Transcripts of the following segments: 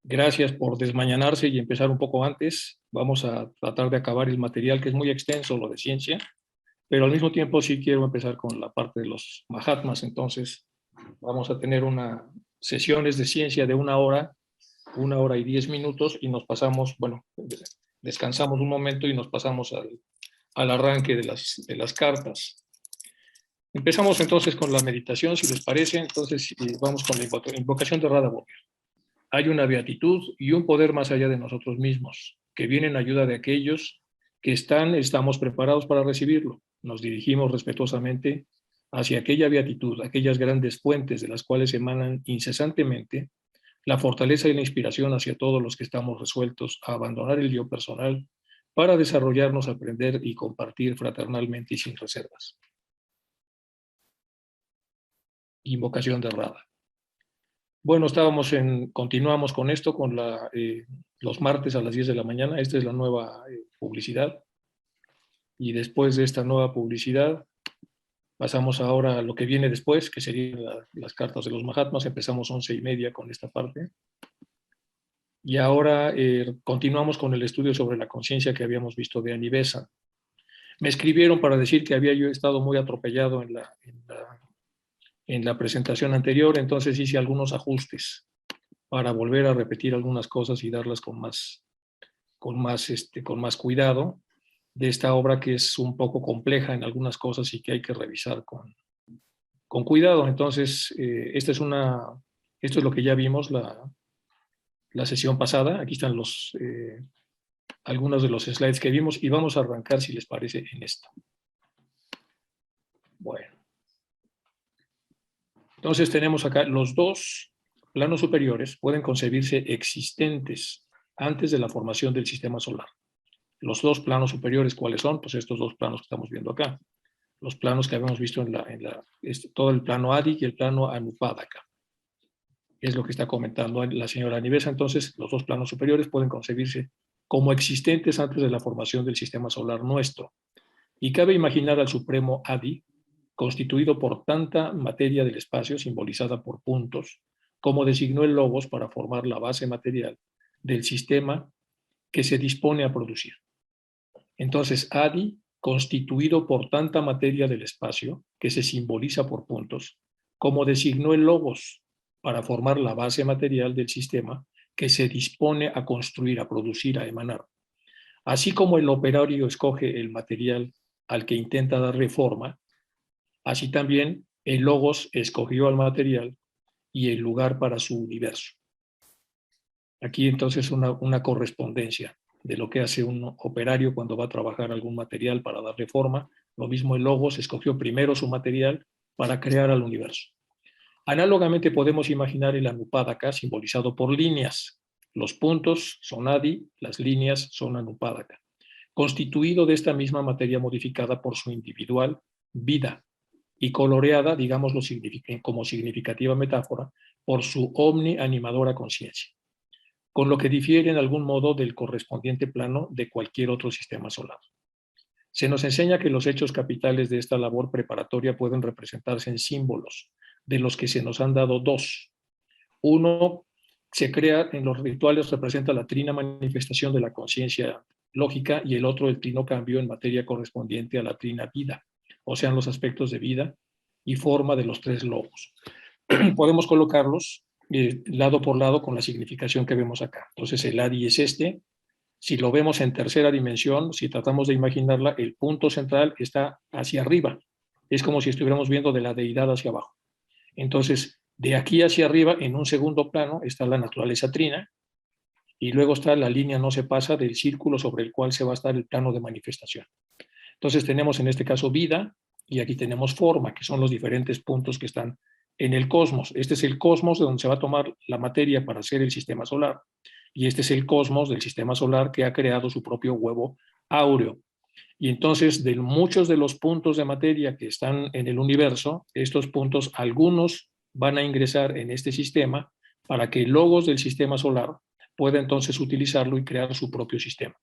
Gracias por desmañanarse y empezar un poco antes. Vamos a tratar de acabar el material que es muy extenso, lo de ciencia, pero al mismo tiempo sí quiero empezar con la parte de los Mahatmas. Entonces vamos a tener una sesiones de ciencia de 1 hora y 10 minutos y nos pasamos, bueno, descansamos un momento y nos pasamos al arranque de las cartas. Empezamos entonces con la meditación, si les parece. Entonces vamos con la invocación de Radha Bhogal. Hay una beatitud y un poder más allá de nosotros mismos, que viene en ayuda de aquellos que estamos preparados para recibirlo. Nos dirigimos respetuosamente hacia aquella beatitud, aquellas grandes fuentes de las cuales emanan incesantemente la fortaleza y la inspiración hacia todos los que estamos resueltos a abandonar el yo personal para desarrollarnos, aprender y compartir fraternalmente y sin reservas. Invocación de Radha. Bueno, continuamos con esto, con los martes a las 10 de la mañana. Esta es la nueva publicidad. Y después de esta nueva publicidad, pasamos ahora a lo que viene después, que serían las cartas de los Mahatmas. Empezamos 11:30 con esta parte. Y ahora continuamos con el estudio sobre la conciencia que habíamos visto de Anivesa. Me escribieron para decir que había yo estado muy atropellado en la presentación anterior, entonces hice algunos ajustes para volver a repetir algunas cosas y darlas con más cuidado de esta obra, que es un poco compleja en algunas cosas y que hay que revisar con cuidado. Entonces, esto es lo que ya vimos la sesión pasada. Aquí están algunos de los slides que vimos y vamos a arrancar, si les parece, en esto. Bueno. Entonces tenemos acá los dos planos superiores pueden concebirse existentes antes de la formación del sistema solar. Los dos planos superiores, ¿cuáles son? Pues estos dos planos que estamos viendo acá. Los planos que habíamos visto todo el plano Adi y el plano Anupadaka. Es lo que está comentando la señora Anivesa. Entonces, los dos planos superiores pueden concebirse como existentes antes de la formación del sistema solar nuestro. Y cabe imaginar al supremo Adi constituido por tanta materia del espacio simbolizada por puntos, como designó el Logos para formar la base material del sistema que se dispone a producir. Entonces, Adi, constituido por tanta materia del espacio que se simboliza por puntos, como designó el Logos para formar la base material del sistema que se dispone a construir, a producir, a emanar. Así como el operario escoge el material al que intenta darle forma, así también el Logos escogió al material y el lugar para su universo. Aquí entonces una correspondencia de lo que hace un operario cuando va a trabajar algún material para darle forma. Lo mismo el Logos escogió primero su material para crear al universo. Análogamente podemos imaginar el Anupadaka simbolizado por líneas. Los puntos son Adi, las líneas son Anupadaka, constituido de esta misma materia modificada por su individual vida y coloreada, digámoslo como significativa metáfora, por su omnianimadora conciencia, con lo que difiere en algún modo del correspondiente plano de cualquier otro sistema solar. Se nos enseña que los hechos capitales de esta labor preparatoria pueden representarse en símbolos, de los que se nos han dado dos. Uno se crea en los rituales, representa la trina manifestación de la conciencia lógica, y el otro el trino cambio en materia correspondiente a la trina vida, o sean los aspectos de vida y forma de los tres logos. Podemos colocarlos lado por lado con la significación que vemos acá. Entonces el Adi es este. Si lo vemos en tercera dimensión, si tratamos de imaginarla, el punto central está hacia arriba. Es como si estuviéramos viendo de la deidad hacia abajo. Entonces, de aquí hacia arriba, en un segundo plano, está la naturaleza trina, y luego está la línea no se pasa del círculo sobre el cual se va a estar el plano de manifestación. Entonces tenemos en este caso vida, y aquí tenemos forma, que son los diferentes puntos que están en el cosmos. Este es el cosmos de donde se va a tomar la materia para hacer el sistema solar, y este es el cosmos del sistema solar que ha creado su propio huevo áureo. Y entonces, de muchos de los puntos de materia que están en el universo, estos puntos, algunos van a ingresar en este sistema para que el Logos del sistema solar pueda entonces utilizarlo y crear su propio sistema.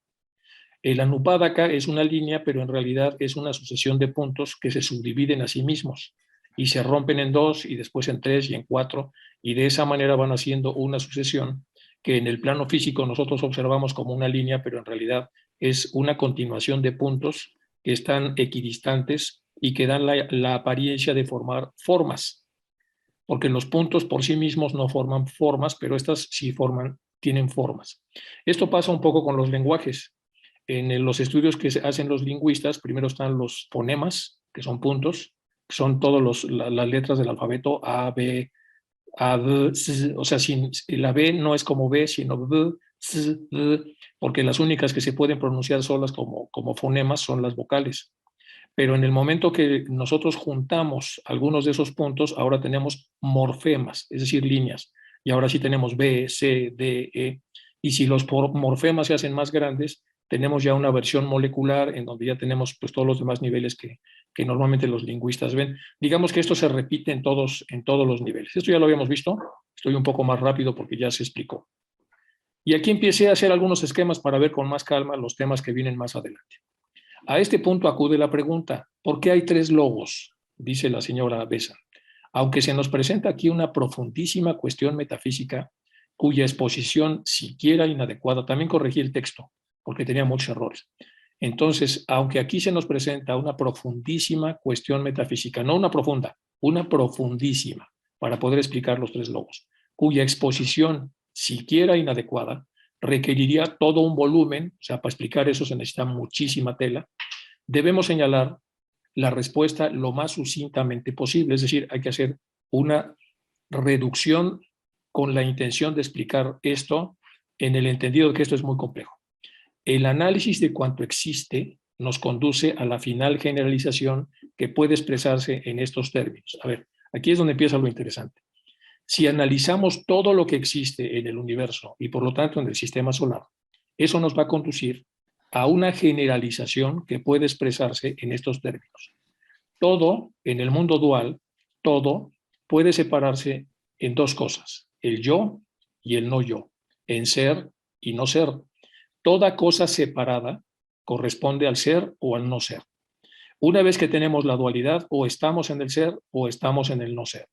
El Anupadaka es una línea, pero en realidad es una sucesión de puntos que se subdividen a sí mismos y se rompen en dos y después en tres y en cuatro, y de esa manera van haciendo una sucesión que en el plano físico nosotros observamos como una línea, pero en realidad es una continuación de puntos que están equidistantes y que dan la apariencia de formar formas, porque los puntos por sí mismos no forman formas, pero estas sí tienen formas. Esto pasa un poco con los lenguajes. En los estudios que hacen los lingüistas, primero están los fonemas, que son puntos, que son todas las letras del alfabeto A, B, A, B, S, o sea, la B no es como B, sino B, S, B, porque las únicas que se pueden pronunciar solas como fonemas son las vocales. Pero en el momento que nosotros juntamos algunos de esos puntos, ahora tenemos morfemas, es decir, líneas. Y ahora sí tenemos B, C, D, E. Y si los morfemas se hacen más grandes, tenemos ya una versión molecular en donde ya tenemos pues, todos los demás niveles que normalmente los lingüistas ven. Digamos que esto se repite en todos los niveles. Esto ya lo habíamos visto. Estoy un poco más rápido porque ya se explicó. Y aquí empecé a hacer algunos esquemas para ver con más calma los temas que vienen más adelante. A este punto acude la pregunta, ¿por qué hay 3 logos? Dice la señora Besa. Aunque se nos presenta aquí una profundísima cuestión metafísica, cuya exposición siquiera inadecuada, también corregí el texto, porque tenía muchos errores. Entonces, aunque aquí se nos presenta una profundísima cuestión metafísica, no una profunda, una profundísima, para poder explicar los 3 logos, cuya exposición siquiera inadecuada, requeriría todo un volumen, o sea, para explicar eso se necesita muchísima tela, debemos señalar la respuesta lo más sucintamente posible, es decir, hay que hacer una reducción con la intención de explicar esto en el entendido de que esto es muy complejo. El análisis de cuanto existe nos conduce a la final generalización que puede expresarse en estos términos. A ver, aquí es donde empieza lo interesante. Si analizamos todo lo que existe en el universo y por lo tanto en el sistema solar, eso nos va a conducir a una generalización que puede expresarse en estos términos. Todo, en el mundo dual, todo puede separarse en 2 cosas, el yo y el no yo, en ser y no ser. Toda cosa separada corresponde al ser o al no ser. Una vez que tenemos la dualidad, o estamos en el ser o estamos en el no ser.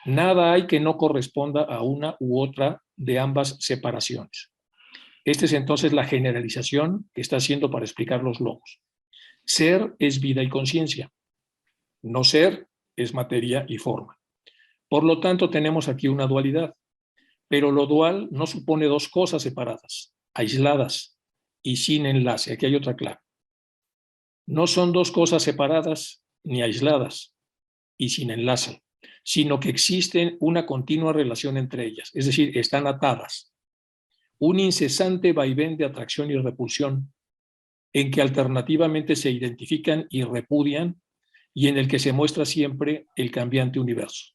Nada hay que no corresponda a una u otra de ambas separaciones. Esta es entonces la generalización que está haciendo para explicar los logos. Ser es vida y conciencia. No ser es materia y forma. Por lo tanto, tenemos aquí una dualidad. Pero lo dual no supone 2 cosas separadas, aisladas y sin enlace. Aquí hay otra clave. No son 2 cosas separadas ni aisladas y sin enlace, sino que existen una continua relación entre ellas, es decir, están atadas. Un incesante vaivén de atracción y repulsión, en que alternativamente se identifican y repudian, y en el que se muestra siempre el cambiante universo.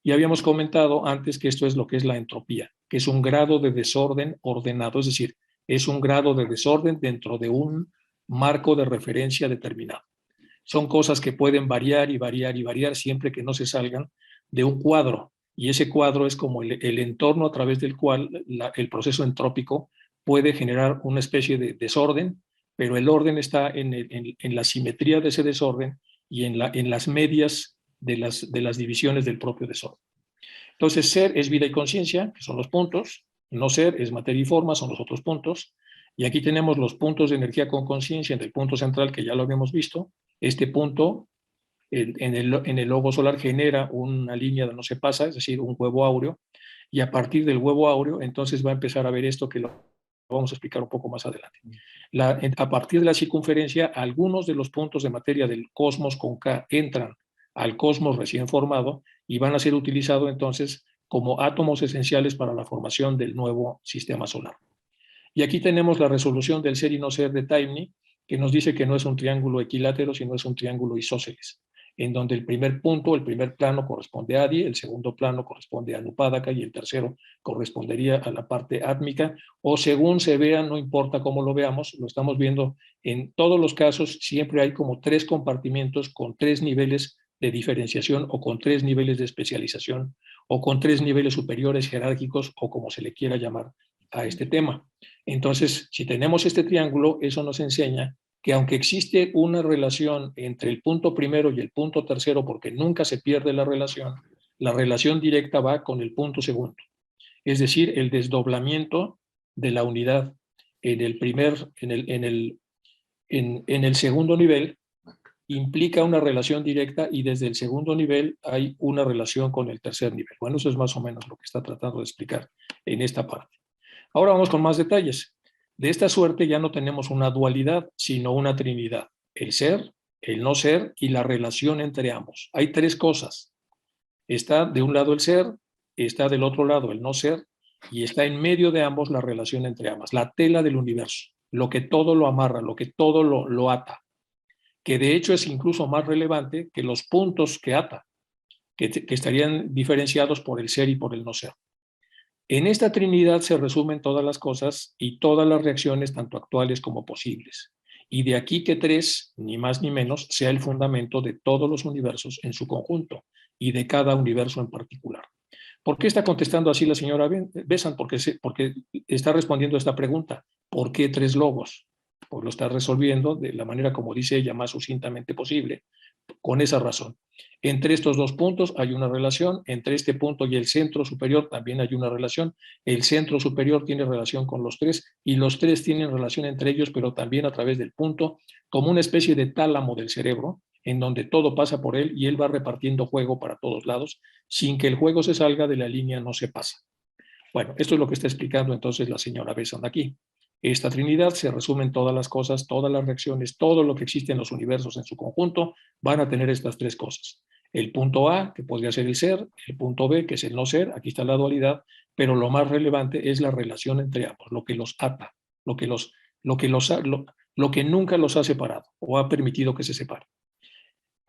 Y habíamos comentado antes que esto es lo que es la entropía, que es un grado de desorden ordenado, es decir, es un grado de desorden dentro de un marco de referencia determinado. Son cosas que pueden variar y variar y variar siempre que no se salgan de un cuadro. Y ese cuadro es como el entorno a través del cual el proceso entrópico puede generar una especie de desorden, pero el orden está en la simetría de ese desorden y en las medias de las divisiones del propio desorden. Entonces, ser es vida y conciencia, que son los puntos. No ser es materia y forma, son los otros puntos. Y aquí tenemos los puntos de energía con conciencia en el punto central, que ya lo habíamos visto. Este punto en el logo solar genera una línea de no se pasa, es decir, un huevo áureo, y a partir del huevo áureo entonces va a empezar a ver esto que lo vamos a explicar un poco más adelante. A partir de la circunferencia, algunos de los puntos de materia del cosmos con K entran al cosmos recién formado y van a ser utilizados entonces como átomos esenciales para la formación del nuevo sistema solar. Y aquí tenemos la resolución del ser y no ser de Taimni, que nos dice que no es un triángulo equilátero, sino es un triángulo isósceles, en donde el primer punto, el primer plano corresponde a Adi, el segundo plano corresponde a Anupádaka y el tercero correspondería a la parte átmica, o según se vea, no importa cómo lo veamos, lo estamos viendo en todos los casos, siempre hay como 3 compartimientos con 3 niveles de diferenciación o con 3 niveles de especialización o con 3 niveles superiores jerárquicos o como se le quiera llamar a este tema. Entonces, si tenemos este triángulo, eso nos enseña que aunque existe una relación entre el punto primero y el punto tercero, porque nunca se pierde la relación directa va con el punto segundo. es decir, el desdoblamiento de la unidad en el segundo nivel implica una relación directa y desde el segundo nivel hay una relación con el tercer nivel. Bueno, eso es más o menos lo que está tratando de explicar en esta parte. Ahora vamos con más detalles. De esta suerte ya no tenemos una dualidad, sino una trinidad. El ser, el no ser y la relación entre ambos. Hay tres cosas. Está de un lado el ser, está del otro lado el no ser y está en medio de ambos la relación entre ambas, la tela del universo, lo que todo lo amarra, lo que todo lo ata, que de hecho es incluso más relevante que los puntos que ata, que estarían diferenciados por el ser y por el no ser. En esta trinidad se resumen todas las cosas y todas las reacciones, tanto actuales como posibles. Y de aquí que tres, ni más ni menos, sea el fundamento de todos los universos en su conjunto y de cada universo en particular. ¿Por qué está contestando así la señora Besant? Porque está respondiendo a esta pregunta. ¿Por qué tres logos? Pues lo está resolviendo de la manera, como dice ella, más sucintamente posible, con esa razón. Entre estos dos puntos hay una relación, entre este punto y el centro superior también hay una relación, el centro superior tiene relación con los tres y los tres tienen relación entre ellos, pero también a través del punto, como una especie de tálamo del cerebro, en donde todo pasa por él y él va repartiendo juego para todos lados, sin que el juego se salga de la línea, no se pasa. Bueno, esto es lo que está explicando entonces la señora Besant aquí. Esta trinidad se resume en todas las cosas, todas las reacciones, todo lo que existe en los universos en su conjunto, van a tener estas tres cosas. El punto A, que podría ser el ser, el punto B, que es el no ser, aquí está la dualidad, pero lo más relevante es la relación entre ambos, lo que los ata, lo que nunca los ha separado o ha permitido que se separen.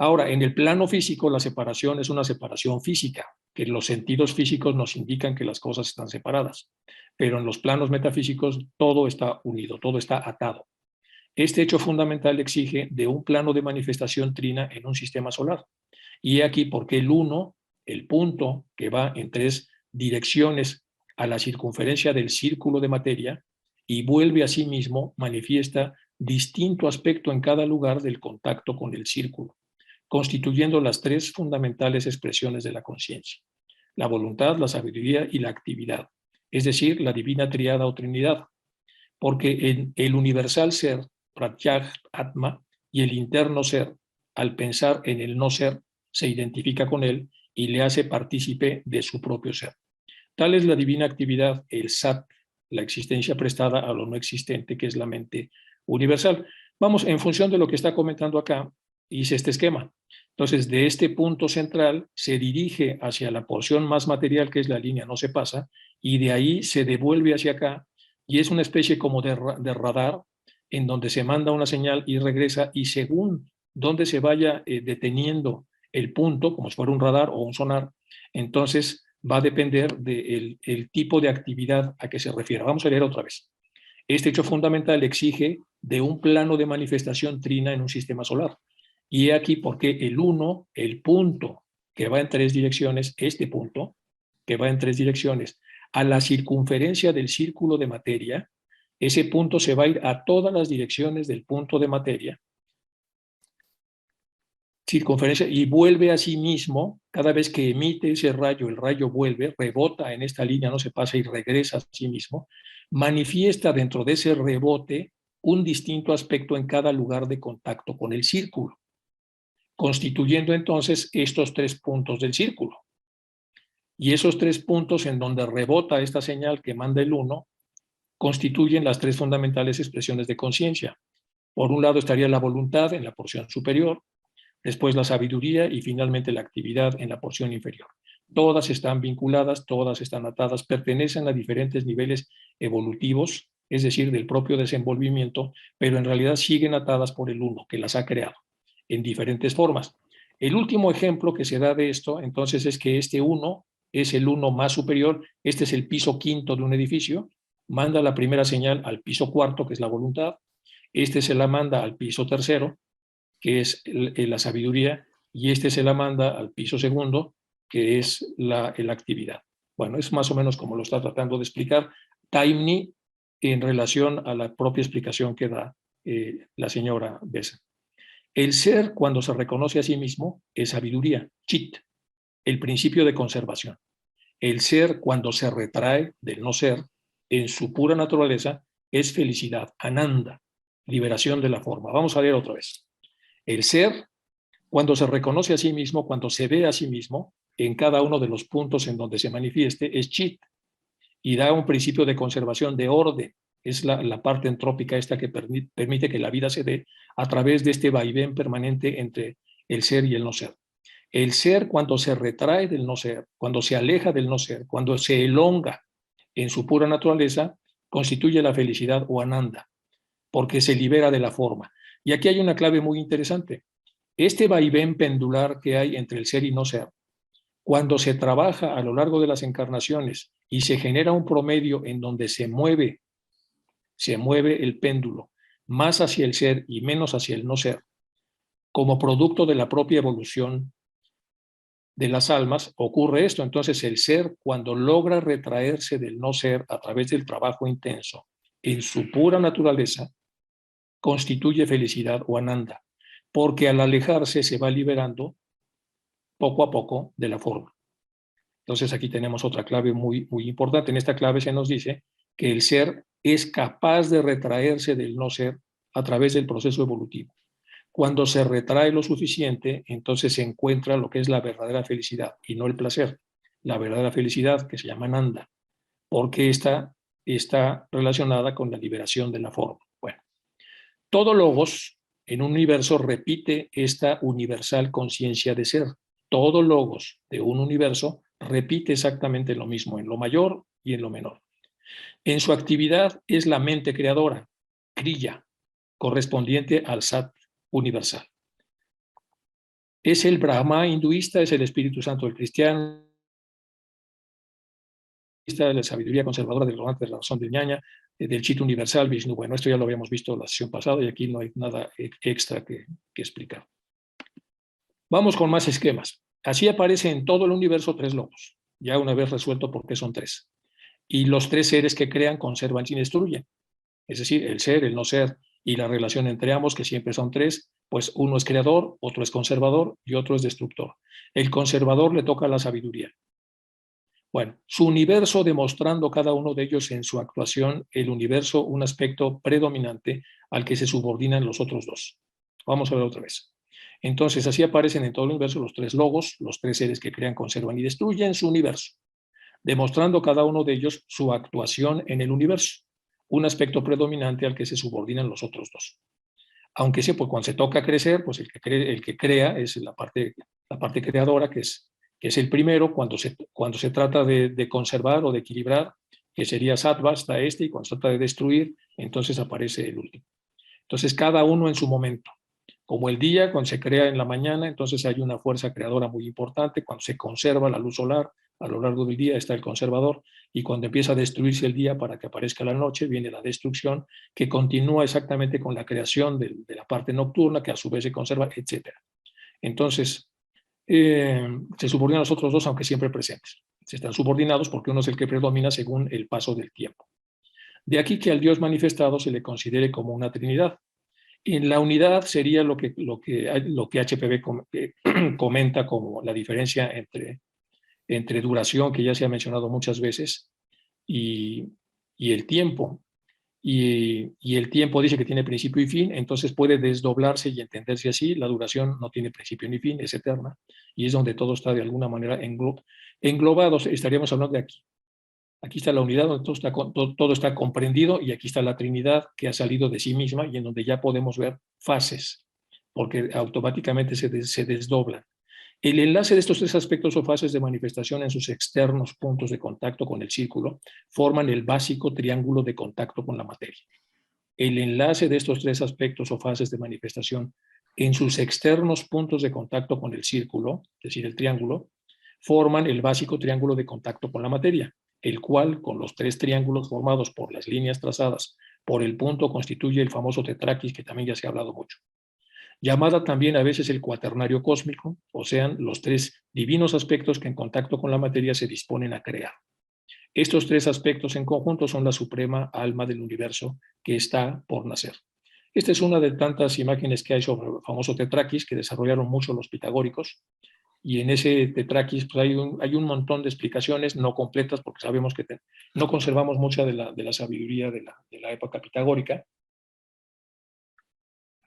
Ahora, en el plano físico, la separación es una separación física, que los sentidos físicos nos indican que las cosas están separadas, pero en los planos metafísicos todo está unido, todo está atado. Este hecho fundamental exige de un plano de manifestación trina en un sistema solar. Y aquí porque el uno, el punto que va en tres direcciones a la circunferencia del círculo de materia y vuelve a sí mismo, manifiesta distinto aspecto en cada lugar del contacto con el círculo, constituyendo las tres fundamentales expresiones de la conciencia: la voluntad, la sabiduría y la actividad, es decir, la divina triada o trinidad, porque en el universal ser, Pratyaj Atma, y el interno ser, al pensar en el no ser, se identifica con él y le hace partícipe de su propio ser. Tal es la divina actividad, el Sat, la existencia prestada a lo no existente, que es la mente universal. Vamos, en función de lo que está comentando acá, hice este esquema. Entonces, de este punto central se dirige hacia la porción más material, que es la línea no se pasa, y de ahí se devuelve hacia acá, y es una especie como de radar, en donde se manda una señal y regresa, y según donde se vaya deteniendo el punto, como si fuera un radar o un sonar, entonces va a depender del tipo de actividad a que se refiera. Vamos a leer otra vez. Este hecho fundamental exige de un plano de manifestación trina en un sistema solar. Y he aquí porque el uno, el punto que va en tres direcciones, este punto que va en tres direcciones, a la circunferencia del círculo de materia, ese punto se va a ir a todas las direcciones del punto de materia, circunferencia, y vuelve a sí mismo, cada vez que emite ese rayo, el rayo vuelve, rebota en esta línea, no se pasa y regresa a sí mismo, manifiesta dentro de ese rebote un distinto aspecto en cada lugar de contacto con el círculo, constituyendo entonces estos tres puntos del círculo. Y esos tres puntos en donde rebota esta señal que manda el uno, constituyen las tres fundamentales expresiones de conciencia. Por un lado estaría la voluntad en la porción superior, después la sabiduría y finalmente la actividad en la porción inferior. Todas están vinculadas, todas están atadas, pertenecen a diferentes niveles evolutivos, es decir, del propio desenvolvimiento, pero en realidad siguen atadas por el uno, que las ha creado en diferentes formas. El último ejemplo que se da de esto, entonces, es que este uno es el uno más superior, este es el piso quinto de un edificio, manda la primera señal al piso cuarto, que es la voluntad, este se la manda al piso tercero, que es la sabiduría, y este se la manda al piso segundo, que es la actividad. Bueno, es más o menos como lo está tratando de explicar Taimni en relación a la propia explicación que da la señora Besant. El ser, cuando se reconoce a sí mismo, es sabiduría, chit, el principio de conservación. El ser, cuando se retrae del no ser, en su pura naturaleza, es felicidad, ananda, liberación de la forma. Vamos a ver otra vez. El ser, cuando se reconoce a sí mismo, cuando se ve a sí mismo, en cada uno de los puntos en donde se manifieste, es chit, y da un principio de conservación, de orden. Es la parte entrópica esta que permite que la vida se dé a través de este vaivén permanente entre el ser y el no ser. El ser, cuando se retrae del no ser, cuando se aleja del no ser, cuando se elonga en su pura naturaleza, constituye la felicidad o ananda, porque se libera de la forma. Y aquí hay una clave muy interesante. Este vaivén pendular que hay entre el ser y no ser, cuando se trabaja a lo largo de las encarnaciones y se genera un promedio en donde se mueve el péndulo más hacia el ser y menos hacia el no ser, como producto de la propia evolución de las almas, ocurre esto. Entonces el ser, cuando logra retraerse del no ser a través del trabajo intenso en su pura naturaleza, constituye felicidad o ananda, porque al alejarse se va liberando poco a poco de la forma. Entonces aquí tenemos otra clave muy, muy importante. En esta clave se nos dice que el ser es capaz de retraerse del no ser a través del proceso evolutivo. Cuando se retrae lo suficiente, entonces se encuentra lo que es la verdadera felicidad y no el placer. La verdadera felicidad, que se llama Nanda, porque esta está relacionada con la liberación de la forma. Bueno, todo logos en un universo repite esta universal conciencia de ser. Todo logos de un universo repite exactamente lo mismo en lo mayor y en lo menor. En su actividad es la mente creadora, Kriya, correspondiente al Sat universal. Es el Brahma hinduista, es el Espíritu Santo del cristiano, de la sabiduría conservadora del Levante de la razón de Ñaña, del Chit universal, Vishnu. Bueno, esto ya lo habíamos visto la sesión pasada y aquí no hay nada extra que explicar. Vamos con más esquemas. Así aparece en todo el universo tres logos, ya una vez resuelto por qué son tres. Y los tres seres que crean, conservan y destruyen. Es decir, el ser, el no ser y la relación entre ambos, que siempre son tres, pues uno es creador, otro es conservador y otro es destructor. El conservador le toca la sabiduría. Bueno, su universo demostrando cada uno de ellos en su actuación, el universo un aspecto predominante al que se subordinan los otros dos. Vamos a ver otra vez. Entonces, así aparecen en todo el universo los tres logos, los tres seres que crean, conservan y destruyen su universo, demostrando cada uno de ellos su actuación en el universo, un aspecto predominante al que se subordinan los otros dos. Aunque sí, pues cuando se toca crecer, pues el que crea es la parte creadora, que es el primero. Cuando se trata de conservar o de equilibrar, que sería sattva, está este, y cuando se trata de destruir, entonces aparece el último. Entonces cada uno en su momento. Como el día, cuando se crea en la mañana, entonces hay una fuerza creadora muy importante. Cuando se conserva la luz solar, a lo largo del día está el conservador, y cuando empieza a destruirse el día para que aparezca la noche, viene la destrucción, que continúa exactamente con la creación de la parte nocturna, que a su vez se conserva, etc. Entonces, se subordinan los otros dos, aunque siempre presentes. Se están subordinados porque uno es el que predomina según el paso del tiempo. De aquí que al Dios manifestado se le considere como una Trinidad. En la unidad sería lo que HPV comenta como la diferencia entre duración, que ya se ha mencionado muchas veces, y el tiempo. Y el tiempo dice que tiene principio y fin, entonces puede desdoblarse y entenderse así. La duración no tiene principio ni fin, es eterna, y es donde todo está de alguna manera englobado. Estaríamos hablando de aquí. Aquí está la unidad, donde todo está comprendido, y aquí está la Trinidad, que ha salido de sí misma y en donde ya podemos ver fases, porque automáticamente se desdoblan. El enlace de estos tres aspectos o fases de manifestación en sus externos puntos de contacto con el círculo forman el básico triángulo de contacto con la materia. El enlace de estos tres aspectos o fases de manifestación en sus externos puntos de contacto con el círculo, es decir, el triángulo, forman el básico triángulo de contacto con la materia, el cual, con los tres triángulos formados por las líneas trazadas por el punto, constituye el famoso tetraquis, que también ya se ha hablado mucho. Llamada también a veces el cuaternario cósmico, o sean los tres divinos aspectos que en contacto con la materia se disponen a crear. Estos tres aspectos en conjunto son la suprema alma del universo que está por nacer. Esta es una de tantas imágenes que hay sobre el famoso tetraquis que desarrollaron mucho los pitagóricos, y en ese tetraquis pues hay un montón de explicaciones no completas, porque sabemos que no conservamos mucha de la sabiduría de la época pitagórica.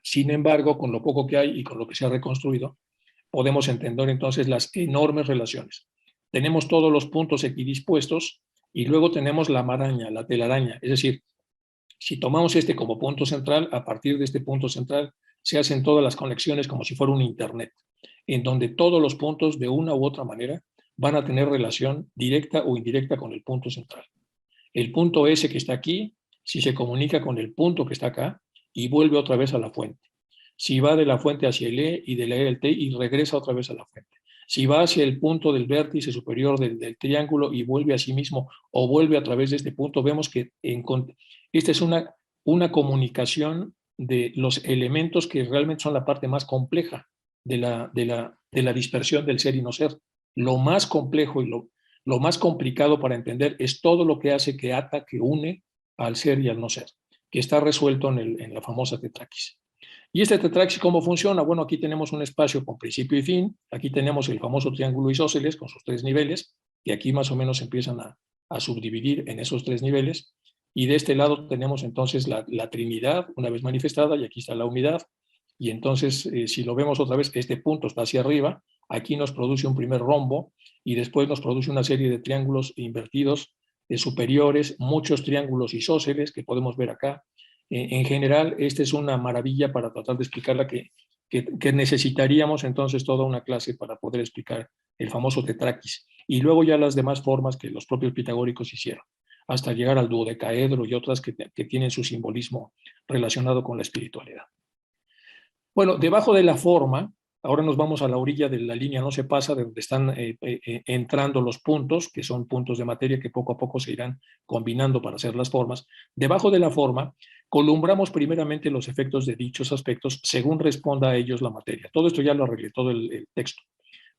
Sin embargo, con lo poco que hay y con lo que se ha reconstruido, podemos entender entonces las enormes relaciones. Tenemos todos los puntos equidispuestos y luego tenemos la maraña, la telaraña. Es decir, si tomamos este como punto central, a partir de este punto central se hacen todas las conexiones como si fuera un internet, en donde todos los puntos de una u otra manera van a tener relación directa o indirecta con el punto central. El punto S que está aquí, si se comunica con el punto que está acá y vuelve otra vez a la fuente. Si va de la fuente hacia el E y de la E al T y regresa otra vez a la fuente. Si va hacia el punto del vértice superior del triángulo y vuelve a sí mismo o vuelve a través de este punto, vemos que esta es una comunicación de los elementos que realmente son la parte más compleja de la dispersión del ser y no ser. Lo más complejo y lo más complicado para entender es todo lo que hace, que ata, que une al ser y al no ser, que está resuelto en la famosa tetraquis. ¿Y este tetraquis cómo funciona? Bueno, aquí tenemos un espacio con principio y fin, aquí tenemos el famoso triángulo isósceles con sus 3 niveles, que aquí más o menos empiezan a subdividir en esos 3 niveles, y de este lado tenemos entonces la trinidad, una vez manifestada, y aquí está la unidad, y entonces si lo vemos otra vez, este punto está hacia arriba, aquí nos produce un primer rombo, y después nos produce una serie de triángulos invertidos superiores, muchos triángulos isósceles que podemos ver acá. En general, esta es una maravilla para tratar de explicarla que necesitaríamos entonces toda una clase para poder explicar el famoso tetraquis. Y luego ya las demás formas que los propios pitagóricos hicieron, hasta llegar al duodecaedro y otras que tienen su simbolismo relacionado con la espiritualidad. Bueno, debajo de la forma, ahora nos vamos a la orilla de la línea, no se pasa, de donde están entrando los puntos, que son puntos de materia que poco a poco se irán combinando para hacer las formas. Debajo de la forma, columbramos primeramente los efectos de dichos aspectos según responda a ellos la materia. Todo esto ya lo arreglé, todo el texto.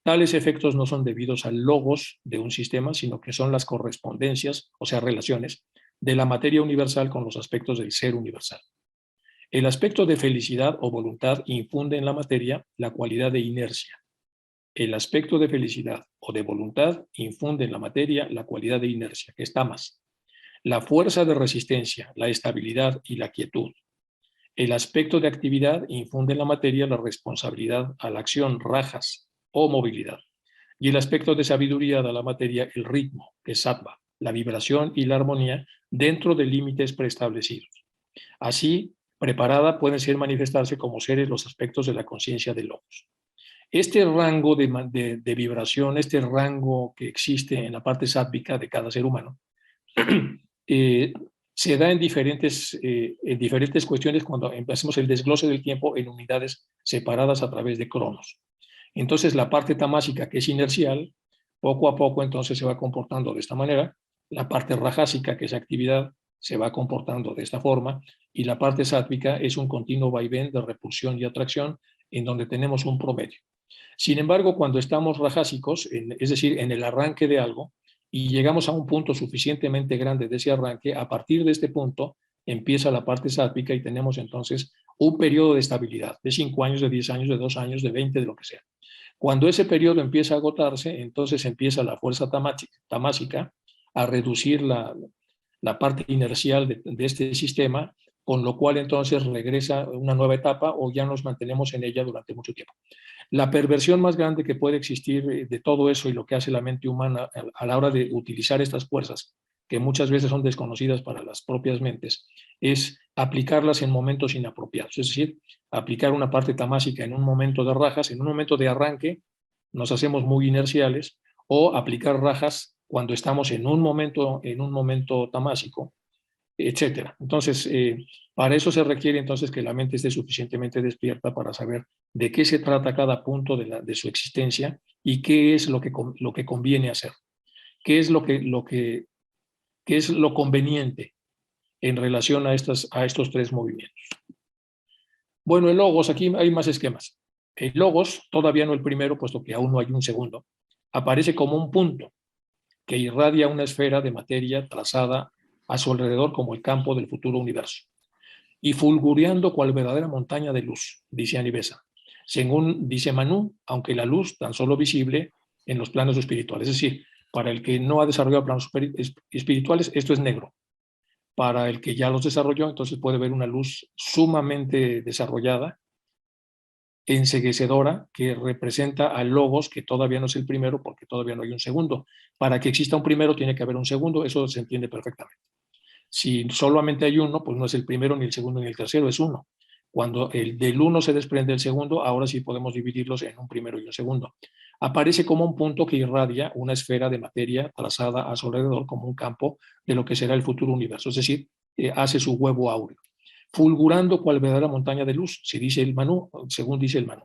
Tales efectos no son debidos al logos de un sistema, sino que son las correspondencias, o sea, relaciones, de la materia universal con los aspectos del ser universal. El aspecto de felicidad o voluntad infunde en la materia la cualidad de inercia. El aspecto de felicidad o de voluntad infunde en la materia la cualidad de inercia, que está más. La fuerza de resistencia, la estabilidad y la quietud. El aspecto de actividad infunde en la materia la responsabilidad a la acción, rajas o movilidad. Y el aspecto de sabiduría da a la materia el ritmo, que es sattva, la vibración y la armonía dentro de límites preestablecidos. Así, preparada pueden ser manifestarse como seres los aspectos de la conciencia del logos. Este rango de vibración, este rango que existe en la parte sátvica de cada ser humano, se da en diferentes cuestiones cuando hacemos el desglose del tiempo en unidades separadas a través de cronos. Entonces, la parte tamásica, que es inercial, poco a poco entonces se va comportando de esta manera. La parte rajásica, que es actividad, se va comportando de esta forma. Y la parte sátvica es un continuo vaivén de repulsión y atracción en donde tenemos un promedio. Sin embargo, cuando estamos rajásicos, es decir, en el arranque de algo, y llegamos a un punto suficientemente grande de ese arranque, a partir de este punto empieza la parte sátvica y tenemos entonces un periodo de estabilidad de 5 años, de 10 años, de 2 años, de 20, de lo que sea. Cuando ese periodo empieza a agotarse, entonces empieza la fuerza tamásica a reducir la parte inercial de este sistema, con lo cual entonces regresa una nueva etapa o ya nos mantenemos en ella durante mucho tiempo. La perversión más grande que puede existir de todo eso y lo que hace la mente humana a la hora de utilizar estas fuerzas, que muchas veces son desconocidas para las propias mentes, es aplicarlas en momentos inapropiados. Es decir, aplicar una parte tamásica en un momento de rajas, en un momento de arranque, nos hacemos muy inerciales, o aplicar rajas cuando estamos en un momento tamásico, etcétera. Entonces, para eso se requiere entonces que la mente esté suficientemente despierta para saber de qué se trata cada punto de su existencia y qué es lo que conviene hacer, qué es qué es lo conveniente en relación a estos 3 movimientos. Bueno, el logos, aquí hay más esquemas. El logos, todavía no el primero, puesto que aún no hay un segundo, aparece como un punto que irradia una esfera de materia trazada a su alrededor como el campo del futuro universo, y fulgureando cual verdadera montaña de luz, dice Anivesa. según dice Manú, aunque la luz tan solo visible en los planos espirituales. Es decir, para el que no ha desarrollado planos espirituales, esto es negro. Para el que ya los desarrolló, entonces puede ver una luz sumamente desarrollada, enceguecedora, que representa al logos, que todavía no es el primero porque todavía no hay un segundo. Para que exista un primero tiene que haber un segundo, eso se entiende perfectamente. Si solamente hay uno, pues no es el primero, ni el segundo, ni el tercero, es uno. Cuando del uno se desprende el segundo, ahora sí podemos dividirlos en un primero y un segundo. Aparece como un punto que irradia una esfera de materia trazada a su alrededor como un campo de lo que será el futuro universo, es decir, hace su huevo áureo, fulgurando cual verdadera montaña de luz, si dice el Manú, según dice el Manú.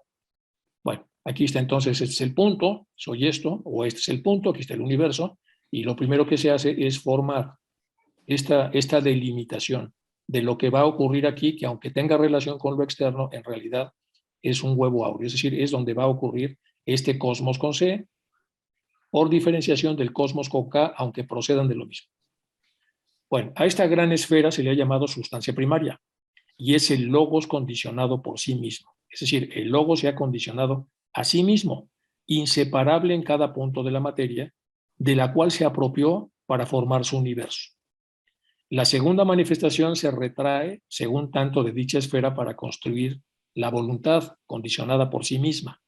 Bueno, aquí está entonces, este es el punto, soy esto, o este es el punto, aquí está el universo, y lo primero que se hace es formar esta delimitación de lo que va a ocurrir aquí, que aunque tenga relación con lo externo, en realidad es un huevo áureo, es decir, es donde va a ocurrir este cosmos con C, por diferenciación del cosmos con K, aunque procedan de lo mismo. Bueno, a esta gran esfera se le ha llamado sustancia primaria, y es el logos condicionado por sí mismo. Es decir, el logos se ha condicionado a sí mismo, inseparable en cada punto de la materia, de la cual se apropió para formar su universo. La segunda manifestación se retrae, según tanto, de dicha esfera para construir la voluntad condicionada por sí misma,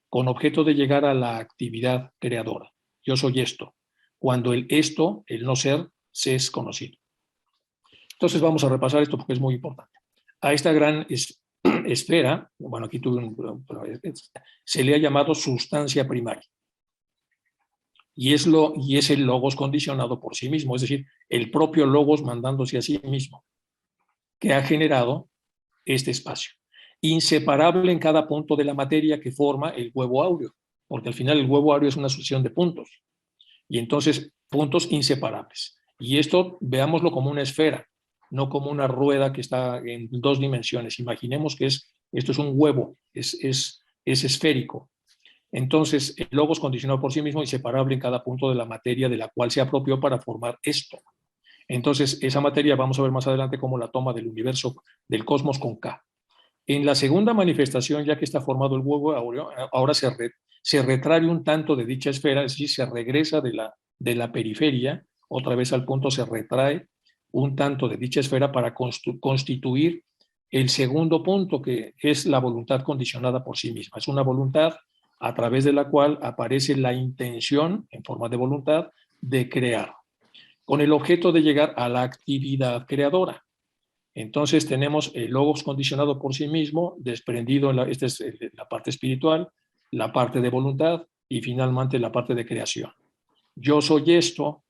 con objeto de llegar a la actividad creadora. Yo soy esto, cuando el esto, el no ser, se es conocido. Entonces vamos a repasar esto porque es muy importante. A esta gran esfera, bueno, aquí tuve se le ha llamado sustancia primaria. Y es el logos condicionado por sí mismo, es decir, el propio logos mandándose a sí mismo, que ha generado este espacio, inseparable en cada punto de la materia que forma el huevo áureo, porque al final el huevo áureo es una sucesión de puntos, y entonces puntos inseparables. Y esto veámoslo como una esfera, no como una rueda que está en dos dimensiones. Imaginemos que esto es un huevo, es esférico. Entonces, el logos condicionado por sí mismo, inseparable en cada punto de la materia de la cual se apropió para formar esto. Entonces, esa materia vamos a ver más adelante cómo la toma del universo, del cosmos con K. En la segunda manifestación, ya que está formado el huevo áureo, ahora se retrae un tanto de dicha esfera, es decir, se regresa de la periferia, otra vez al punto se retrae un tanto de dicha esfera para constituir el segundo punto, que es la voluntad condicionada por sí misma. Es una voluntad a través de la cual aparece la intención, en forma de voluntad, de crear, con el objeto de llegar a la actividad creadora. Entonces tenemos el logos condicionado por sí mismo, desprendido, esta es la parte espiritual, la parte de voluntad y finalmente la parte de creación. Yo soy esto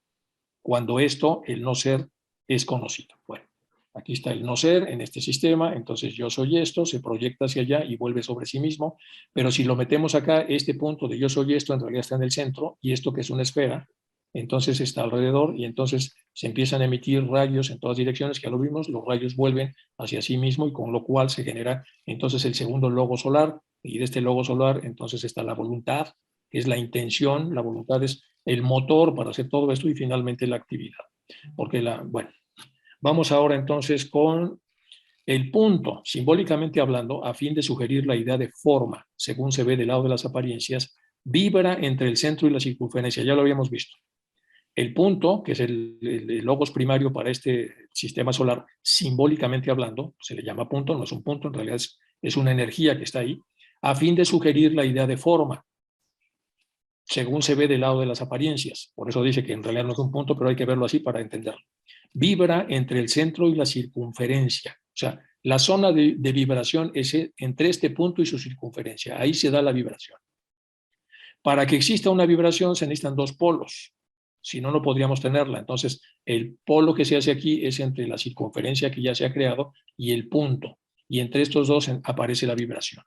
cuando esto, el no ser, es conocido. Bueno, aquí está el no ser en este sistema, entonces yo soy esto, se proyecta hacia allá y vuelve sobre sí mismo, pero si lo metemos acá, este punto de yo soy esto en realidad está en el centro y esto que es una esfera, entonces está alrededor y entonces se empiezan a emitir rayos en todas direcciones, que ya lo vimos, los rayos vuelven hacia sí mismo y con lo cual se genera entonces el segundo logo solar y de este logo solar entonces está la voluntad, que es la intención, la voluntad es el motor para hacer todo esto y finalmente la actividad. Porque bueno, vamos ahora entonces con el punto, simbólicamente hablando, a fin de sugerir la idea de forma, según se ve del lado de las apariencias, vibra entre el centro y la circunferencia, ya lo habíamos visto. El punto, que es el logos primario para este sistema solar, simbólicamente hablando, se le llama punto, no es un punto, en realidad es una energía que está ahí, a fin de sugerir la idea de forma, según se ve del lado de las apariencias. Por eso dice que en realidad no es un punto, pero hay que verlo así para entenderlo. Vibra entre el centro y la circunferencia. O sea, la zona de vibración es entre este punto y su circunferencia. Ahí se da la vibración. Para que exista una vibración se necesitan dos polos. Si no, no podríamos tenerla. Entonces, el polo que se hace aquí es entre la circunferencia que ya se ha creado y el punto. Y entre estos dos aparece la vibración.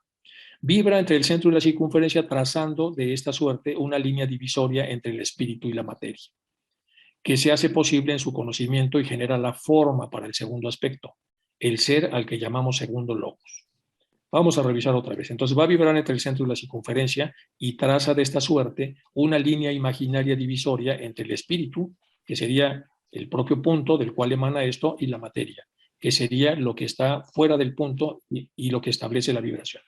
Vibra entre el centro y la circunferencia trazando de esta suerte una línea divisoria entre el espíritu y la materia, que se hace posible en su conocimiento y genera la forma para el segundo aspecto, el ser al que llamamos segundo logos. Vamos a revisar otra vez. Entonces va a vibrar entre el centro y la circunferencia y traza de esta suerte una línea imaginaria divisoria entre el espíritu, que sería el propio punto del cual emana esto, y la materia, que sería lo que está fuera del punto y lo que establece la vibración.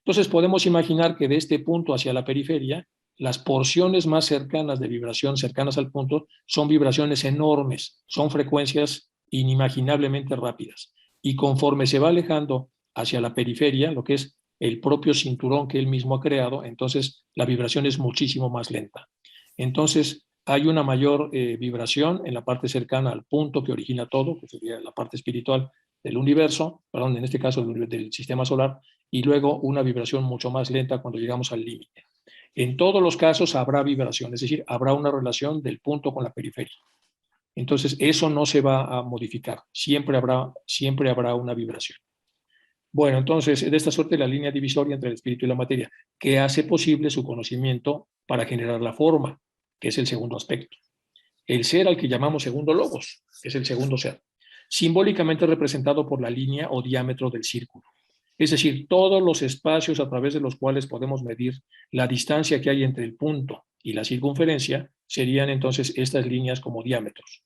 Entonces podemos imaginar que de este punto hacia la periferia, las porciones más cercanas de vibración, cercanas al punto, son vibraciones enormes, son frecuencias inimaginablemente rápidas. Y conforme se va alejando hacia la periferia, lo que es el propio cinturón que él mismo ha creado, entonces la vibración es muchísimo más lenta. Entonces hay una mayor vibración en la parte cercana al punto que origina todo, que sería la parte espiritual del universo, perdón, en este caso del sistema solar, y luego una vibración mucho más lenta cuando llegamos al límite. En todos los casos habrá vibración, es decir, habrá una relación del punto con la periferia. Entonces, eso no se va a modificar, siempre habrá una vibración. Bueno, entonces, de esta suerte la línea divisoria entre el espíritu y la materia, que hace posible su conocimiento para generar la forma, que es el segundo aspecto. El ser al que llamamos segundo logos, que es el segundo ser, simbólicamente representado por la línea o diámetro del círculo. Es decir, todos los espacios a través de los cuales podemos medir la distancia que hay entre el punto y la circunferencia serían entonces estas líneas como diámetros.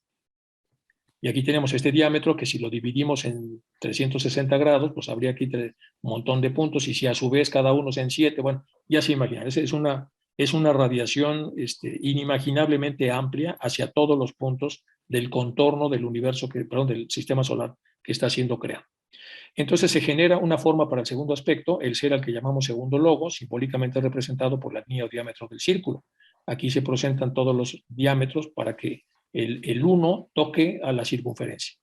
Y aquí tenemos este diámetro que si lo dividimos en 360 grados, pues habría aquí un montón de puntos y si a su vez cada uno es en 7, bueno, ya se imaginan, es una radiación inimaginablemente amplia hacia todos los puntos del contorno del universo, del sistema solar que está siendo creado. Entonces se genera una forma para el segundo aspecto, el ser al que llamamos segundo logo, simbólicamente representado por la línea o diámetro del círculo. Aquí se presentan todos los diámetros para que el 1 toque a la circunferencia.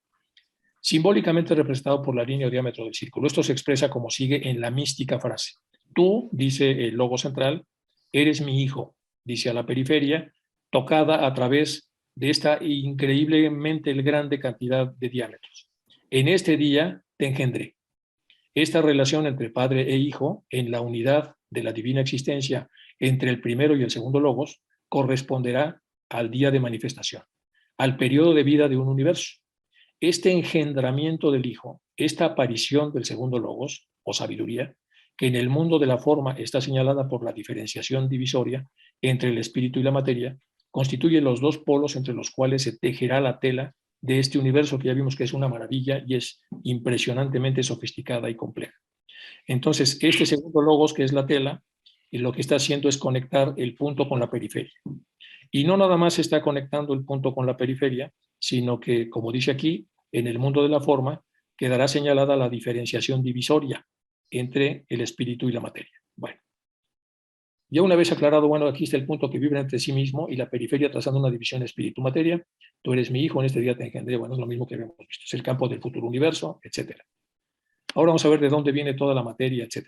Simbólicamente representado por la línea o diámetro del círculo. Esto se expresa como sigue en la mística frase. Tú, dice el logo central, eres mi hijo, dice a la periferia, tocada a través de esta increíblemente grande cantidad de diámetros. En este día te engendré. Esta relación entre padre e hijo, en la unidad de la divina existencia entre el primero y el segundo logos, corresponderá al día de manifestación, al periodo de vida de un universo. Este engendramiento del hijo, esta aparición del segundo logos, o sabiduría, que en el mundo de la forma está señalada por la diferenciación divisoria entre el espíritu y la materia, constituye los dos polos entre los cuales se tejerá la tela de este universo que ya vimos que es una maravilla y es impresionantemente sofisticada y compleja. Entonces, este segundo logos, que es la tela, y lo que está haciendo es conectar el punto con la periferia. Y no nada más está conectando el punto con la periferia, sino que, como dice aquí, en el mundo de la forma quedará señalada la diferenciación divisoria entre el espíritu y la materia. Bueno, ya una vez aclarado, bueno, aquí está el punto que vibra entre sí mismo y la periferia trazando una división espíritu-materia. Tú eres mi hijo, en este día te engendré. Bueno, es lo mismo que habíamos visto. Es el campo del futuro universo, etc. Ahora vamos a ver de dónde viene toda la materia, etc.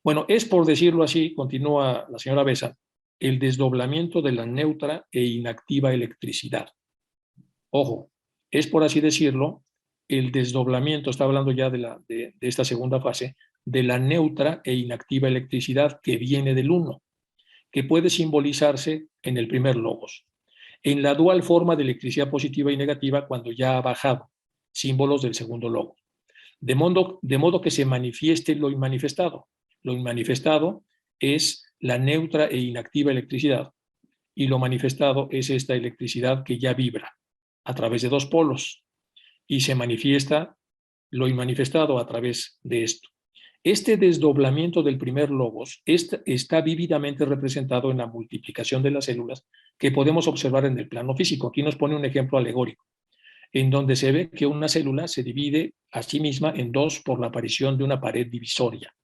Bueno, es por decirlo así, continúa la señora Besa, el desdoblamiento de la neutra e inactiva electricidad. Ojo, es por así decirlo, el desdoblamiento, está hablando ya de esta segunda fase, de la neutra e inactiva electricidad que viene del 1, que puede simbolizarse en el primer logos, en la dual forma de electricidad positiva y negativa cuando ya ha bajado, símbolos del segundo logo. De modo que se manifieste lo inmanifestado. Lo inmanifestado es la neutra e inactiva electricidad y lo manifestado es esta electricidad que ya vibra a través de dos polos y se manifiesta lo inmanifestado a través de esto. Este desdoblamiento del primer logos está vívidamente representado en la multiplicación de las células que podemos observar en el plano físico. Aquí nos pone un ejemplo alegórico, en donde se ve que una célula se divide a sí misma en dos por la aparición de una pared divisoria.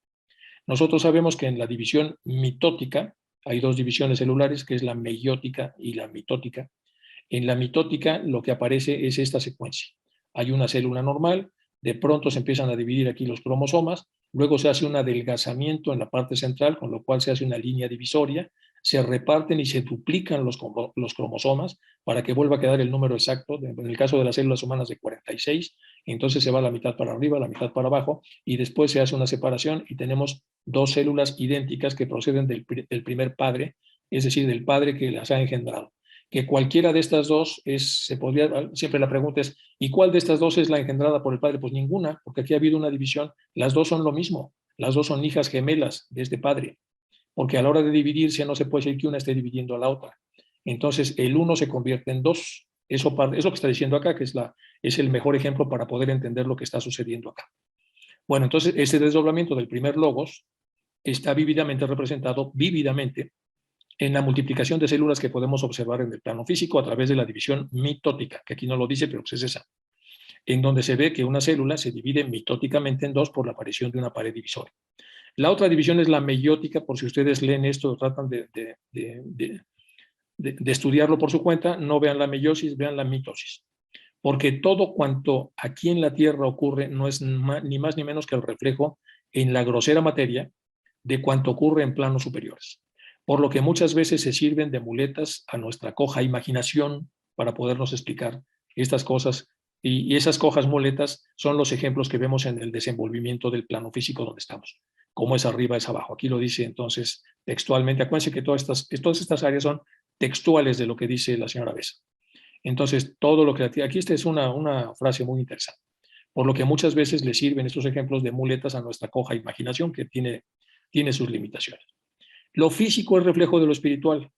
Nosotros sabemos que en la división mitótica hay dos divisiones celulares, que es la meiótica y la mitótica. En la mitótica lo que aparece es esta secuencia. Hay una célula normal, de pronto se empiezan a dividir aquí los cromosomas, luego se hace un adelgazamiento en la parte central, con lo cual se hace una línea divisoria, se reparten y se duplican los cromosomas para que vuelva a quedar el número exacto, en el caso de las células humanas de 46, entonces se va la mitad para arriba, la mitad para abajo, y después se hace una separación y tenemos dos células idénticas que proceden del primer padre, es decir, del padre que las ha engendrado. Que cualquiera de estas dos siempre la pregunta es, ¿y cuál de estas dos es la engendrada por el padre? Pues ninguna, porque aquí ha habido una división, las dos son lo mismo, las dos son hijas gemelas de este padre, porque a la hora de dividirse no se puede decir que una esté dividiendo a la otra. Entonces el uno se convierte en dos. Eso es lo que está diciendo acá, que es el mejor ejemplo para poder entender lo que está sucediendo acá. Bueno, entonces ese desdoblamiento del primer logos está vívidamente representado, en la multiplicación de células que podemos observar en el plano físico a través de la división mitótica, que aquí no lo dice, pero pues es esa, en donde se ve que una célula se divide mitóticamente en dos por la aparición de una pared divisoria. La otra división es la meiótica, por si ustedes leen esto o tratan de estudiarlo por su cuenta, no vean la meiosis, vean la mitosis. Porque todo cuanto aquí en la Tierra ocurre no es ni más ni menos que el reflejo en la grosera materia de cuanto ocurre en planos superiores. Por lo que muchas veces se sirven de muletas a nuestra coja imaginación para podernos explicar estas cosas. Y esas cojas muletas son los ejemplos que vemos en el desenvolvimiento del plano físico donde estamos. Como es arriba, es abajo. Aquí lo dice entonces textualmente. Acuérdense que todas estas áreas son textuales de lo que dice la señora Besa. Entonces, todo lo que aquí esta es una frase muy interesante, por lo que muchas veces le sirven estos ejemplos de muletas a nuestra coja imaginación que tiene sus limitaciones. Lo físico es reflejo de lo espiritual.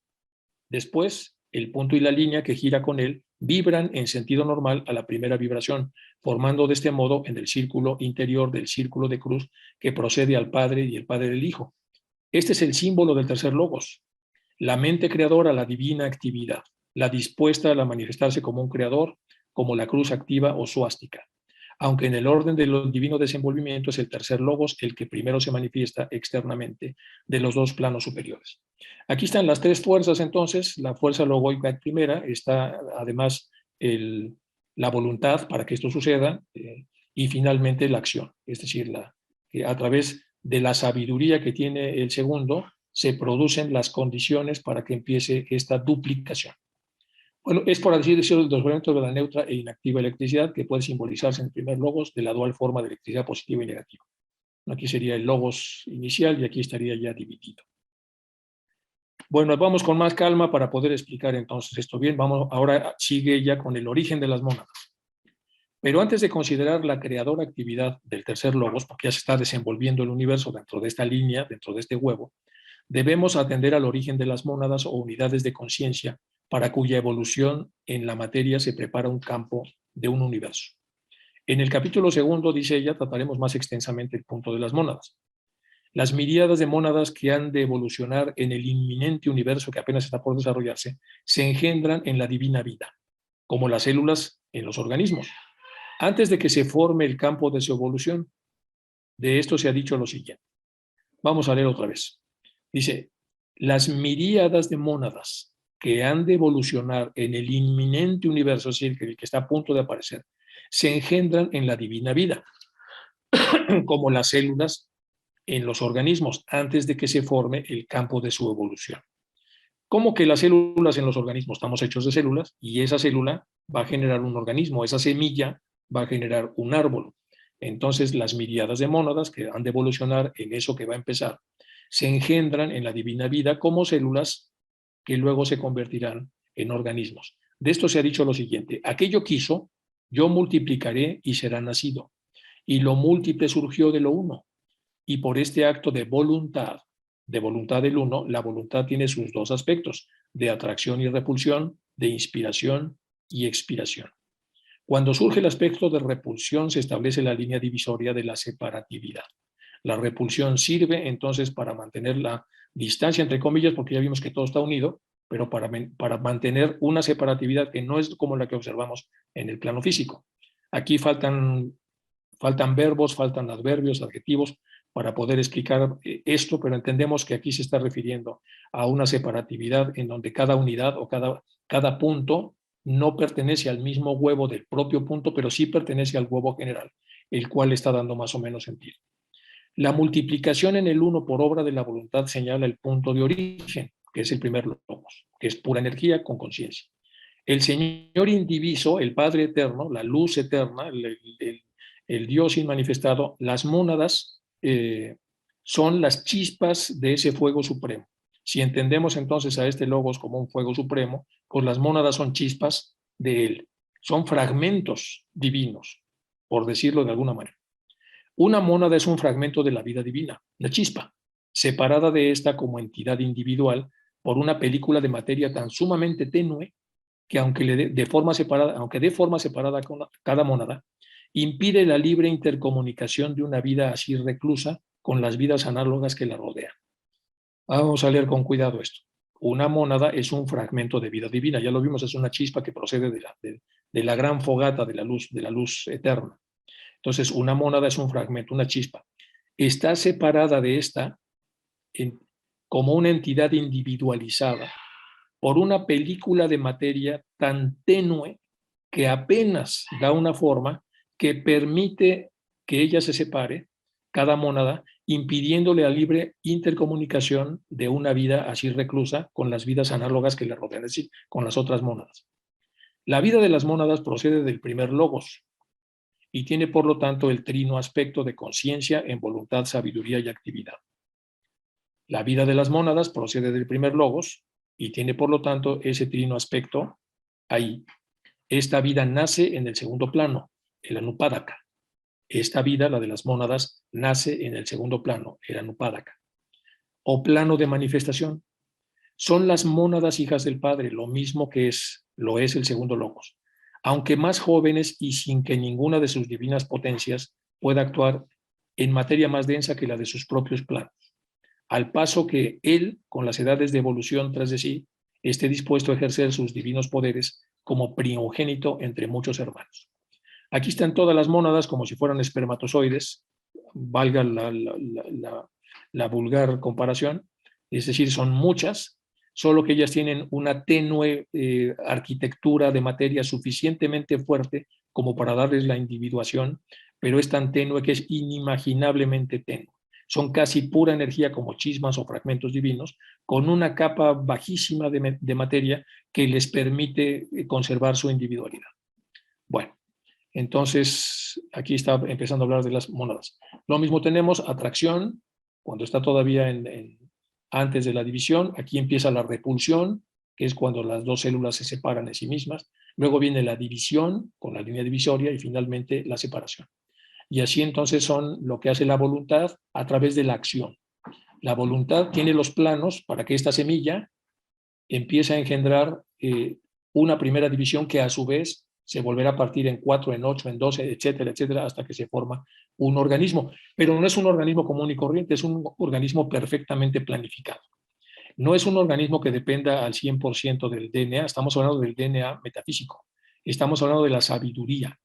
Después, el punto y la línea que gira con él vibran en sentido normal a la primera vibración, formando de este modo en el círculo interior del círculo de cruz que procede al Padre y el Padre del Hijo. Este es el símbolo del tercer logos, la mente creadora, la divina actividad, la dispuesta a manifestarse como un creador, como la cruz activa o suástica. Aunque en el orden del divino desenvolvimiento es el tercer logos el que primero se manifiesta externamente de los dos planos superiores. Aquí están las tres fuerzas entonces, la fuerza logoica primera, está además la voluntad para que esto suceda y finalmente la acción, es decir, que a través de la sabiduría que tiene el segundo se producen las condiciones para que empiece esta duplicación. Bueno, es por así decirlo el desdoblamiento de la neutra e inactiva electricidad que puede simbolizarse en el primer logos de la dual forma de electricidad positiva y negativa. Aquí sería el logos inicial y aquí estaría ya dividido. Bueno, vamos con más calma para poder explicar entonces esto bien. Ahora sigue ya con el origen de las mónadas. Pero antes de considerar la creadora actividad del tercer logos, porque ya se está desenvolviendo el universo dentro de esta línea, dentro de este huevo, debemos atender al origen de las mónadas o unidades de conciencia para cuya evolución en la materia se prepara un campo de un universo. En el capítulo segundo, dice ella, trataremos más extensamente el punto de las mónadas. Las miríadas de mónadas que han de evolucionar en el inminente universo que apenas está por desarrollarse, se engendran en la divina vida, como las células en los organismos. Antes de que se forme el campo de su evolución, de esto se ha dicho lo siguiente. Vamos a leer otra vez. Dice, las miríadas de mónadas que han de evolucionar en el inminente universo, es decir, el que está a punto de aparecer, se engendran en la divina vida, como las células en los organismos, antes de que se forme el campo de su evolución. ¿Cómo que las células en los organismos? Estamos hechos de células y esa célula va a generar un organismo, esa semilla va a generar un árbol. Entonces, las miríadas de mónadas que han de evolucionar en eso que va a empezar, se engendran en la divina vida como células que luego se convertirán en organismos. De esto se ha dicho lo siguiente, aquello quiso, yo multiplicaré y será nacido. Y lo múltiple surgió de lo uno. Y por este acto de voluntad del uno, la voluntad tiene sus dos aspectos, de atracción y repulsión, de inspiración y expiración. Cuando surge el aspecto de repulsión, se establece la línea divisoria de la separatividad. La repulsión sirve entonces para mantener la distancia, entre comillas, porque ya vimos que todo está unido, pero para mantener una separatividad que no es como la que observamos en el plano físico. Aquí faltan verbos, faltan adverbios, adjetivos, para poder explicar esto, pero entendemos que aquí se está refiriendo a una separatividad en donde cada unidad o cada punto no pertenece al mismo huevo del propio punto, pero sí pertenece al huevo general, el cual está dando más o menos sentido. La multiplicación en el uno por obra de la voluntad señala el punto de origen, que es el primer logos, que es pura energía con conciencia. El Señor indiviso, el Padre eterno, la luz eterna, el Dios inmanifestado, las mónadas son las chispas de ese fuego supremo. Si entendemos entonces a este logos como un fuego supremo, pues las mónadas son chispas de él, son fragmentos divinos, por decirlo de alguna manera. Una mónada es un fragmento de la vida divina, la chispa, separada de esta como entidad individual por una película de materia tan sumamente tenue que aunque de forma separada con cada mónada, impide la libre intercomunicación de una vida así reclusa con las vidas análogas que la rodean. Vamos a leer con cuidado esto. Una mónada es un fragmento de vida divina. Ya lo vimos, es una chispa que procede de la gran fogata de la luz eterna. Entonces, una mónada es un fragmento, una chispa. Está separada de esta como una entidad individualizada por una película de materia tan tenue que apenas da una forma que permite que ella se separe, cada mónada, impidiéndole la libre intercomunicación de una vida así reclusa con las vidas análogas que le rodean, es decir, con las otras mónadas. La vida de las mónadas procede del primer logos y tiene por lo tanto el trino aspecto de conciencia en voluntad, sabiduría y actividad. La vida de las mónadas procede del primer logos y tiene por lo tanto ese trino aspecto ahí. Esta vida nace en el segundo plano, el Anupādaka. Esta vida, la de las mónadas, nace en el segundo plano, el Anupādaka. O plano de manifestación. Son las mónadas hijas del Padre, lo mismo que lo es el segundo logos. Aunque más jóvenes y sin que ninguna de sus divinas potencias pueda actuar en materia más densa que la de sus propios planos. Al paso que él, con las edades de evolución tras de sí, esté dispuesto a ejercer sus divinos poderes como primogénito entre muchos hermanos. Aquí están todas las mónadas como si fueran espermatozoides, valga la vulgar comparación, es decir, son muchas, solo que ellas tienen una tenue arquitectura de materia suficientemente fuerte como para darles la individuación, pero es tan tenue que es inimaginablemente tenue. Son casi pura energía como chismas o fragmentos divinos, con una capa bajísima de materia que les permite conservar su individualidad. Bueno, entonces aquí está empezando a hablar de las mónadas. Lo mismo tenemos atracción, cuando está todavía antes de la división. Aquí empieza la repulsión, que es cuando las dos células se separan de sí mismas. Luego viene la división, con la línea divisoria, y finalmente la separación. Y así entonces son lo que hace la voluntad a través de la acción. La voluntad tiene los planos para que esta semilla empiece a engendrar una primera división que a su vez se volverá a partir en 4, en 8, en 12, etcétera, etcétera, hasta que se forma un organismo. Pero no es un organismo común y corriente, es un organismo perfectamente planificado. No es un organismo que dependa al 100% del DNA, estamos hablando del DNA metafísico, estamos hablando de la sabiduría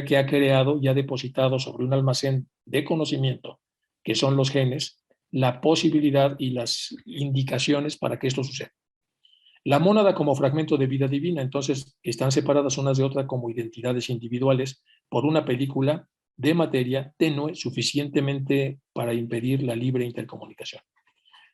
que ha creado y ha depositado sobre un almacén de conocimiento, que son los genes, la posibilidad y las indicaciones para que esto suceda. La mónada como fragmento de vida divina, entonces, están separadas unas de otras como identidades individuales por una película de materia tenue suficientemente para impedir la libre intercomunicación,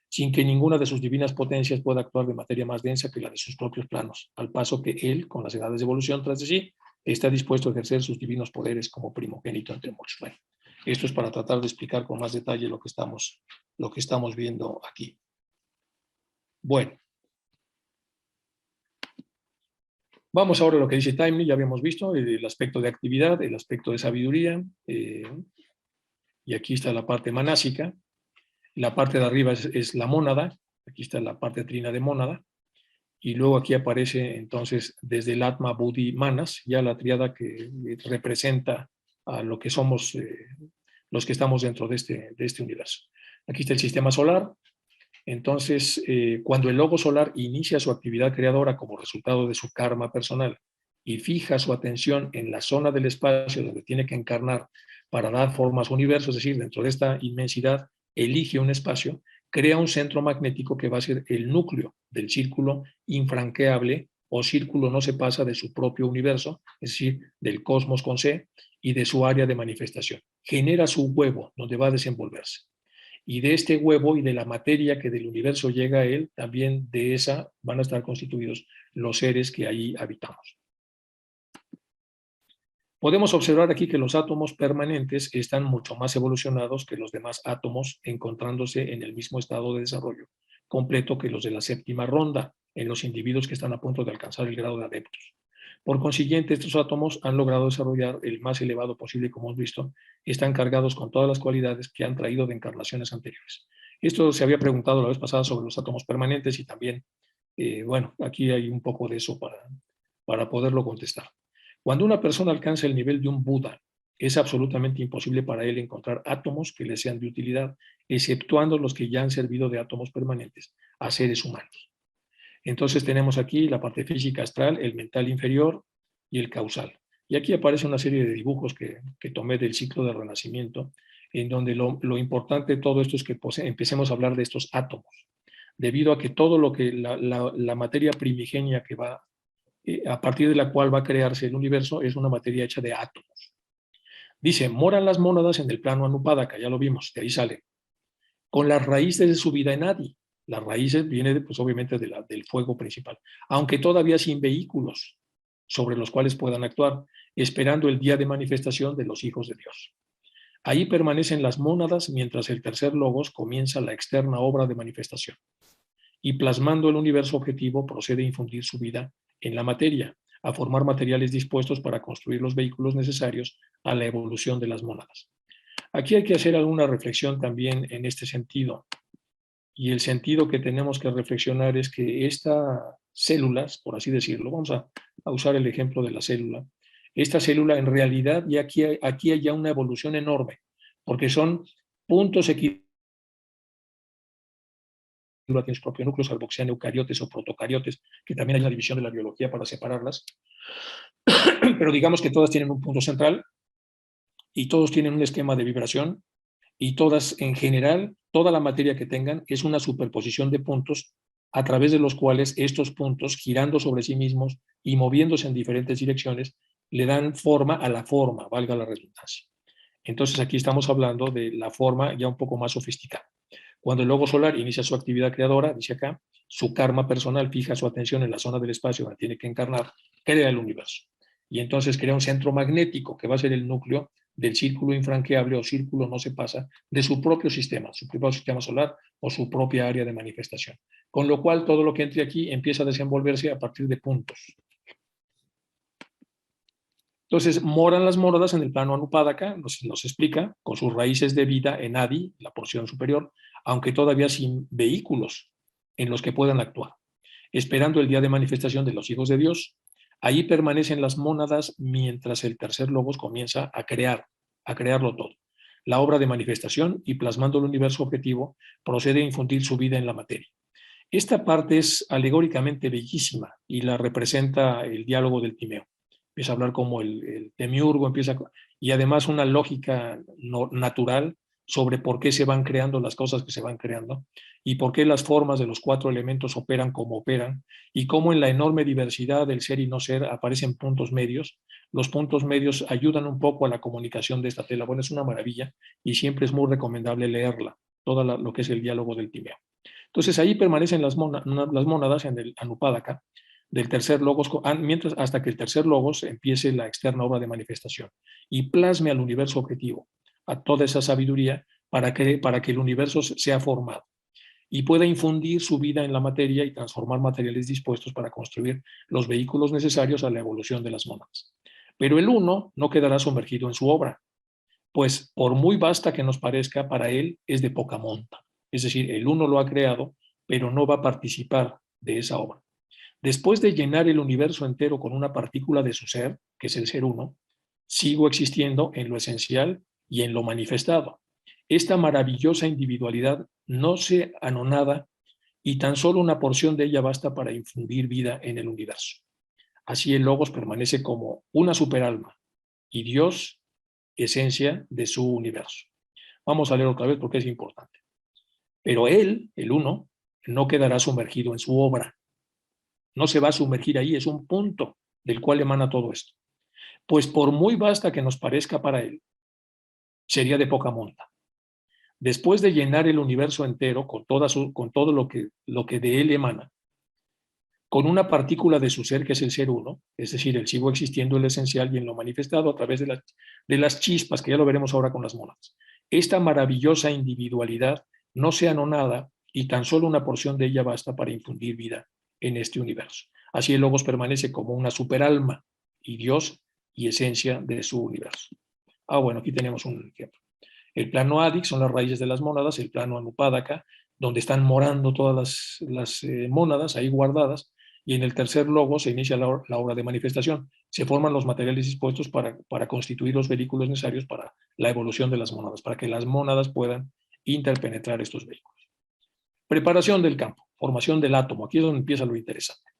sin que ninguna de sus divinas potencias pueda actuar de materia más densa que la de sus propios planos, al paso que él, con las edades de evolución tras de sí, está dispuesto a ejercer sus divinos poderes como primogénito entre muchos. Bueno, esto es para tratar de explicar con más detalle lo que estamos viendo aquí. Bueno. Vamos ahora a lo que dice Taimni, ya habíamos visto el aspecto de actividad, el aspecto de sabiduría, y aquí está la parte manásica. La parte de arriba es la mónada, aquí está la parte trina de mónada, y luego aquí aparece entonces desde el Atma, Buddhi, Manas, ya la triada que representa a lo que somos los que estamos dentro de este universo. Aquí está el sistema solar. Entonces, cuando el logo solar inicia su actividad creadora como resultado de su karma personal y fija su atención en la zona del espacio donde tiene que encarnar para dar forma a su universo, es decir, dentro de esta inmensidad, elige un espacio, crea un centro magnético que va a ser el núcleo del círculo infranqueable o círculo no se pasa de su propio universo, es decir, del cosmos con C y de su área de manifestación. Genera su huevo donde va a desenvolverse. Y de este huevo y de la materia que del universo llega a él, también de esa van a estar constituidos los seres que ahí habitamos. Podemos observar aquí que los átomos permanentes están mucho más evolucionados que los demás átomos, encontrándose en el mismo estado de desarrollo completo que los de la séptima ronda en los individuos que están a punto de alcanzar el grado de adeptos. Por consiguiente, estos átomos han logrado desarrollar el más elevado posible, como hemos visto, y están cargados con todas las cualidades que han traído de encarnaciones anteriores. Esto se había preguntado la vez pasada sobre los átomos permanentes y también, bueno, aquí hay un poco de eso para poderlo contestar. Cuando una persona alcanza el nivel de un Buda Es absolutamente imposible para él encontrar átomos que le sean de utilidad, exceptuando los que ya han servido de átomos permanentes a seres humanos. Entonces tenemos aquí la parte física astral, el mental inferior y el causal. Y aquí aparece una serie de dibujos que tomé del ciclo del Renacimiento, en donde lo importante de todo esto es que empecemos a hablar de estos átomos, debido a que todo lo que la materia primigenia que va, a partir de la cual va a crearse el universo, es una materia hecha de átomos. Dice, moran las mónadas en el plano Anupádaka, ya lo vimos, de ahí sale, con las raíces de su vida en Adi. Las raíces vienen, pues, obviamente del fuego principal, aunque todavía sin vehículos sobre los cuales puedan actuar, esperando el día de manifestación de los hijos de Dios. Ahí permanecen las mónadas mientras el tercer logos comienza la externa obra de manifestación. Y plasmando el universo objetivo procede a infundir su vida en la materia, a formar materiales dispuestos para construir los vehículos necesarios a la evolución de las mónadas. Aquí hay que hacer alguna reflexión también en este sentido. Y el sentido que tenemos que reflexionar es que estas células, por así decirlo, vamos a usar el ejemplo de la célula, esta célula en realidad, y aquí hay ya una evolución enorme, porque son puntos equilibrados, tiene su propio núcleo, salvo que sean eucariotes o protocariotes, que también hay una división de la biología para separarlas, pero digamos que todas tienen un punto central y todos tienen un esquema de vibración, y todas, en general, toda la materia que tengan es una superposición de puntos a través de los cuales estos puntos, girando sobre sí mismos y moviéndose en diferentes direcciones, le dan forma a la forma, valga la redundancia. Entonces aquí estamos hablando de la forma ya un poco más sofisticada. Cuando el logo solar inicia su actividad creadora, dice acá, su karma personal fija su atención en la zona del espacio donde tiene que encarnar, crea el universo. Y entonces crea un centro magnético que va a ser el núcleo del círculo infranqueable o círculo no se pasa de su propio sistema solar o su propia área de manifestación. Con lo cual todo lo que entre aquí empieza a desenvolverse a partir de puntos. Entonces, moran las mónadas en el plano Anupádaka, nos explica, con sus raíces de vida en Adi, la porción superior, aunque todavía sin vehículos en los que puedan actuar. Esperando el día de manifestación de los hijos de Dios, ahí permanecen las mónadas mientras el tercer logos comienza a crearlo todo. La obra de manifestación y plasmando el universo objetivo procede a infundir su vida en la materia. Esta parte es alegóricamente bellísima y la representa el diálogo del Timeo. Empieza a hablar como el demiurgo, y además una lógica natural sobre por qué se van creando las cosas que se van creando y por qué las formas de los 4 elementos operan como operan y cómo en la enorme diversidad del ser y no ser aparecen puntos medios. Los puntos medios ayudan un poco a la comunicación de esta tela. Bueno, es una maravilla y siempre es muy recomendable leerla, todo lo que es el diálogo del Timeo. Entonces ahí permanecen las mónadas en el Anupádaka del tercer logos, mientras hasta que el tercer logos empiece la externa obra de manifestación y plasme al universo objetivo, a toda esa sabiduría para que el universo sea formado y pueda infundir su vida en la materia y transformar materiales dispuestos para construir los vehículos necesarios a la evolución de las mónadas. Pero el uno no quedará sumergido en su obra, pues por muy vasta que nos parezca, para él es de poca monta. Es decir, el uno lo ha creado, pero no va a participar de esa obra. Después de llenar el universo entero con una partícula de su ser, que es el ser uno, sigo existiendo en lo esencial y en lo manifestado. Esta maravillosa individualidad no se anonada y tan solo una porción de ella basta para infundir vida en el universo. Así el Logos permanece como una superalma y Dios, esencia de su universo. Vamos a leer otra vez porque es importante. Pero él, el uno, no quedará sumergido en su obra. No se va a sumergir ahí, es un punto del cual emana todo esto. Pues por muy vasta que nos parezca para él, sería de poca monta. Después de llenar el universo entero con todo lo que de él emana, con una partícula de su ser, que es el ser uno, es decir, el sigo existiendo en lo esencial y en lo manifestado a través de las chispas, que ya lo veremos ahora con las mónadas. Esta maravillosa individualidad no se anonada y tan solo una porción de ella basta para infundir vida en este universo. Así el Logos permanece como una superalma y Dios y esencia de su universo. Bueno, aquí tenemos un ejemplo. El plano Adic son las raíces de las mónadas, el plano Anupádaka, donde están morando todas las mónadas ahí guardadas, y en el tercer logo se inicia la obra de manifestación. Se forman los materiales dispuestos para constituir los vehículos necesarios para la evolución de las mónadas, para que las mónadas puedan interpenetrar estos vehículos. Preparación del campo, formación del átomo. Aquí es donde empieza lo interesante.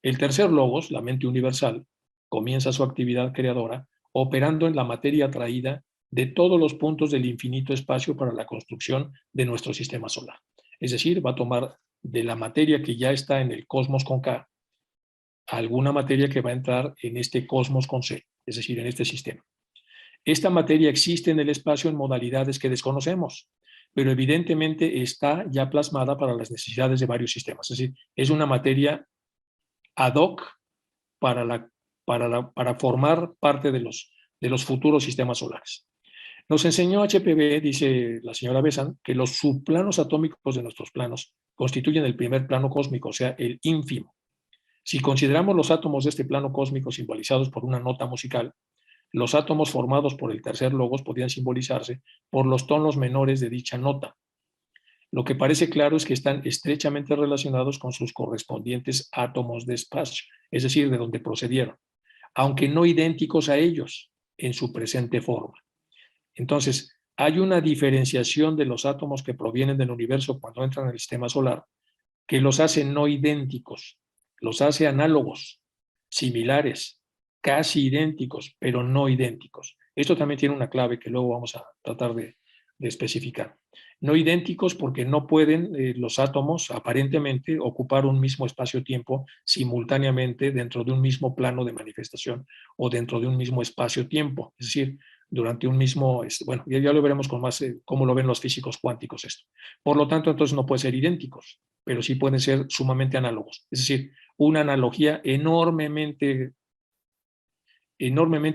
El tercer logos, la mente universal, comienza su actividad creadora operando en la materia atraída de todos los puntos del infinito espacio para la construcción de nuestro sistema solar. Es decir, va a tomar de la materia que ya está en el cosmos con K, alguna materia que va a entrar en este cosmos con C, es decir, en este sistema. Esta materia existe en el espacio en modalidades que desconocemos, pero evidentemente está ya plasmada para las necesidades de varios sistemas. Es decir, es una materia ad hoc para formar parte de los futuros sistemas solares. Nos enseñó HPV, dice la señora Besant, que los subplanos atómicos de nuestros planos constituyen el primer plano cósmico, o sea, el ínfimo. Si consideramos los átomos de este plano cósmico simbolizados por una nota musical, los átomos formados por el tercer logos podrían simbolizarse por los tonos menores de dicha nota. Lo que parece claro es que están estrechamente relacionados con sus correspondientes átomos de espacio, es decir, de donde procedieron, aunque no idénticos a ellos en su presente forma. Entonces, hay una diferenciación de los átomos que provienen del universo cuando entran en el sistema solar, que los hace no idénticos, los hace análogos, similares, casi idénticos, pero no idénticos. Esto también tiene una clave que luego vamos a tratar de especificar. No idénticos porque no pueden los átomos aparentemente ocupar un mismo espacio-tiempo simultáneamente dentro de un mismo plano de manifestación o dentro de un mismo espacio-tiempo. Es decir, durante un mismo, bueno, ya lo veremos con más cómo lo ven los físicos cuánticos esto. Por lo tanto, entonces no pueden ser idénticos, pero sí pueden ser sumamente análogos. Es decir, una analogía enormemente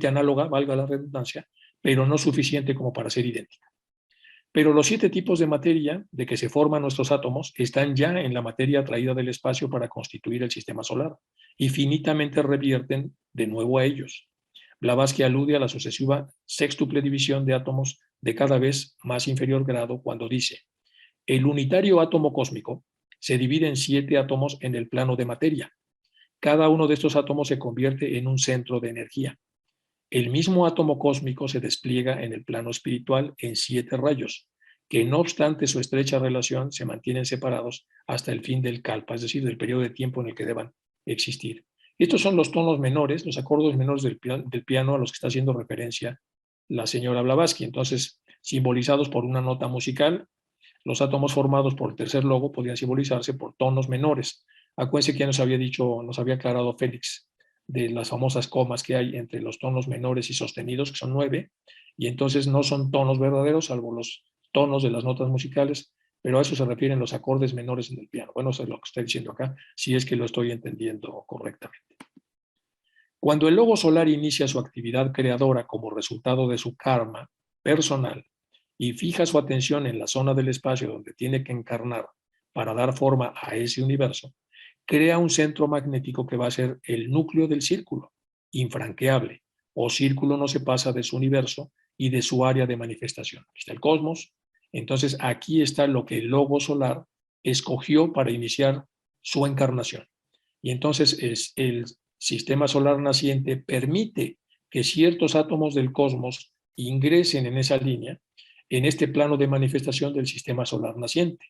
análoga, valga la redundancia, pero no suficiente como para ser idéntica. Pero los 7 tipos de materia de que se forman nuestros átomos están ya en la materia atraída del espacio para constituir el sistema solar y finitamente revierten de nuevo a ellos. Blavatsky alude a la sucesiva sextuple división de átomos de cada vez más inferior grado cuando dice: el unitario átomo cósmico se divide en 7 átomos en el plano de materia. Cada uno de estos átomos se convierte en un centro de energía. El mismo átomo cósmico se despliega en el plano espiritual en 7 rayos, que no obstante su estrecha relación se mantienen separados hasta el fin del kalpa, es decir, del periodo de tiempo en el que deban existir. Estos son los tonos menores, los acordes menores del piano a los que está haciendo referencia la señora Blavatsky. Entonces, simbolizados por una nota musical, los átomos formados por el tercer logo podrían simbolizarse por tonos menores. Acuérdense que ya nos había dicho, nos había aclarado Félix de las famosas comas que hay entre los tonos menores y sostenidos, que son 9, y entonces no son tonos verdaderos, salvo los tonos de las notas musicales, pero a eso se refieren los acordes menores en el piano. Bueno, eso es lo que estoy diciendo acá, si es que lo estoy entendiendo correctamente. Cuando el logo solar inicia su actividad creadora como resultado de su karma personal y fija su atención en la zona del espacio donde tiene que encarnar para dar forma a ese universo, crea un centro magnético que va a ser el núcleo del círculo, infranqueable, o círculo no se pasa de su universo y de su área de manifestación. Aquí está el cosmos, entonces aquí está lo que el logo solar escogió para iniciar su encarnación. Y entonces el sistema solar naciente permite que ciertos átomos del cosmos ingresen en esa línea, en este plano de manifestación del sistema solar naciente.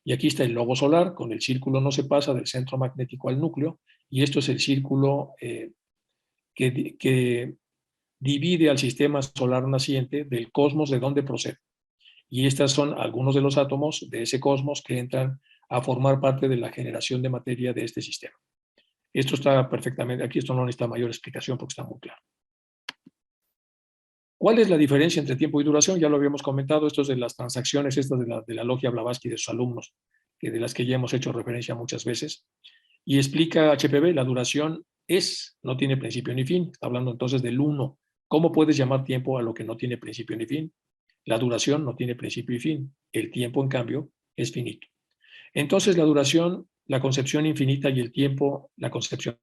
Y aquí está el logo solar, con el círculo no se pasa del centro magnético al núcleo, y esto es el círculo que divide al sistema solar naciente del cosmos de donde procede. Y estos son algunos de los átomos de ese cosmos que entran a formar parte de la generación de materia de este sistema. Esto está perfectamente, aquí esto no necesita mayor explicación porque está muy claro. ¿Cuál es la diferencia entre tiempo y duración? Ya lo habíamos comentado, esto es de las transacciones, estas de la logia Blavatsky de sus alumnos, de las que ya hemos hecho referencia muchas veces. Y explica HPV, la duración no tiene principio ni fin. Está hablando entonces del uno. ¿Cómo puedes llamar tiempo a lo que no tiene principio ni fin? La duración no tiene principio y fin. El tiempo, en cambio, es finito. Entonces, la duración, la concepción infinita y el tiempo, la concepción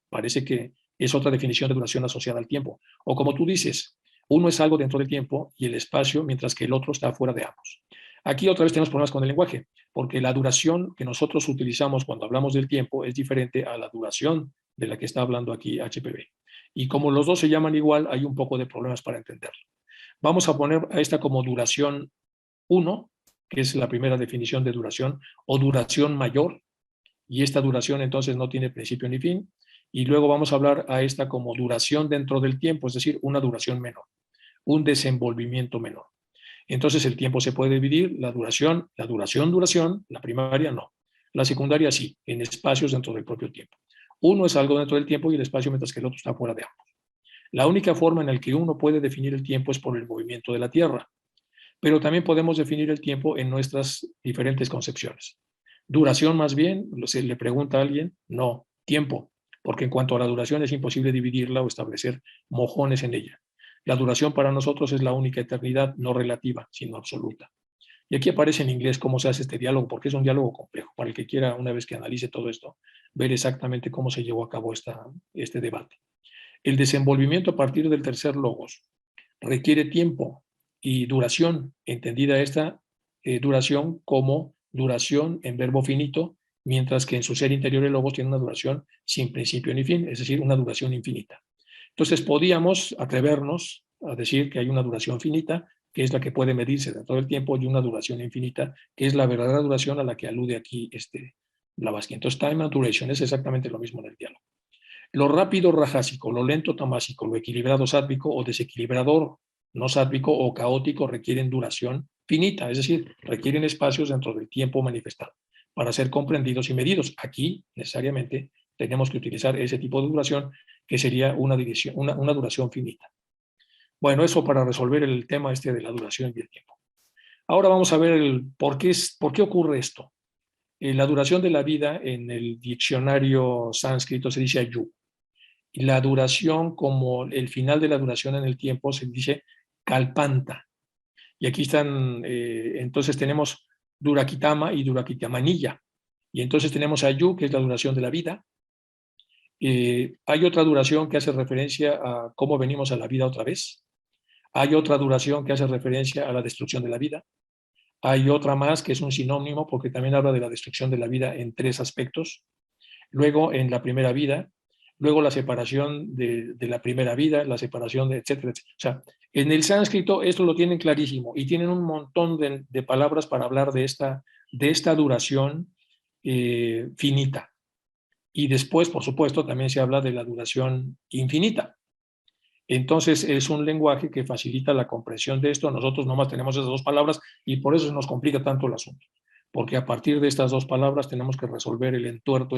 parece que es otra definición de duración asociada al tiempo. O como tú dices, Uno es algo dentro del tiempo y el espacio, mientras que el otro está fuera de ambos. Aquí otra vez tenemos problemas con el lenguaje, porque la duración que nosotros utilizamos cuando hablamos del tiempo es diferente a la duración de la que está hablando aquí HPV. Y como los dos se llaman igual, hay un poco de problemas para entenderlo. Vamos a poner a esta como duración 1, que es la primera definición de duración, o duración mayor, y esta duración entonces no tiene principio ni fin, y luego vamos a hablar a esta como duración dentro del tiempo, es decir, una duración menor, un desenvolvimiento menor. Entonces el tiempo se puede dividir, la duración, la primaria no, la secundaria sí, en espacios dentro del propio tiempo. Uno es algo dentro del tiempo y el espacio, mientras que el otro está fuera de ambos. La única forma en la que uno puede definir el tiempo es por el movimiento de la Tierra, pero también podemos definir el tiempo en nuestras diferentes concepciones. Duración más bien, se le pregunta a alguien, no, tiempo, porque en cuanto a la duración es imposible dividirla o establecer mojones en ella. La duración para nosotros es la única eternidad, no relativa, sino absoluta. Y aquí aparece en inglés cómo se hace este diálogo, porque es un diálogo complejo, para el que quiera, una vez que analice todo esto, ver exactamente cómo se llevó a cabo este debate. El desenvolvimiento a partir del tercer logos requiere tiempo y duración, entendida esta duración como duración en verbo finito, mientras que en su ser interior el logos tiene una duración sin principio ni fin, es decir, una duración infinita. Entonces podíamos atrevernos a decir que hay una duración finita, que es la que puede medirse dentro del tiempo, y una duración infinita, que es la verdadera duración a la que alude aquí Blavatsky. Entonces, time and duration es exactamente lo mismo en el diálogo. Lo rápido rajásico, lo lento tamásico, lo equilibrado sátvico o desequilibrador no sátvico o caótico requieren duración finita, es decir, requieren espacios dentro del tiempo manifestado para ser comprendidos y medidos. Aquí, necesariamente, tenemos que utilizar ese tipo de duración, que sería una duración finita. Bueno, eso para resolver el tema de la duración y el tiempo. Ahora vamos a ver por qué ocurre esto. La duración de la vida en el diccionario sánscrito se dice ayu. Y la duración, como el final de la duración en el tiempo, se dice kalpanta. Y aquí están, entonces tenemos durakitama y durakitamanilla. Y entonces tenemos ayu, que es la duración de la vida. Hay otra duración que hace referencia a cómo venimos a la vida otra vez. Hay otra duración que hace referencia a la destrucción de la vida. Hay otra más que es un sinónimo porque también habla de la destrucción de la vida en tres aspectos. Luego, en la primera vida, luego la separación de la primera vida, la separación de etcétera, etcétera. O sea, en el sánscrito esto lo tienen clarísimo y tienen un montón de palabras para hablar de esta duración finita. Y después, por supuesto, también se habla de la duración infinita. Entonces es un lenguaje que facilita la comprensión de esto. Nosotros nomás tenemos esas dos palabras y por eso se nos complica tanto el asunto. Porque a partir de estas dos palabras tenemos que resolver el entuerto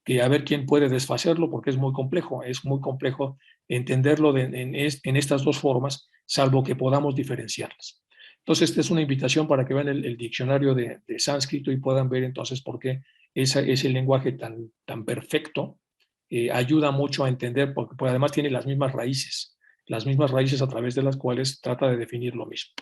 que a ver quién puede desfacerlo, porque es muy complejo entenderlo en estas dos formas, salvo que podamos diferenciarlas. Entonces esta es una invitación para que vean el diccionario de sánscrito y puedan ver entonces por qué ese lenguaje tan perfecto ayuda mucho a entender, porque además tiene las mismas raíces a través de las cuales trata de definir lo mismo.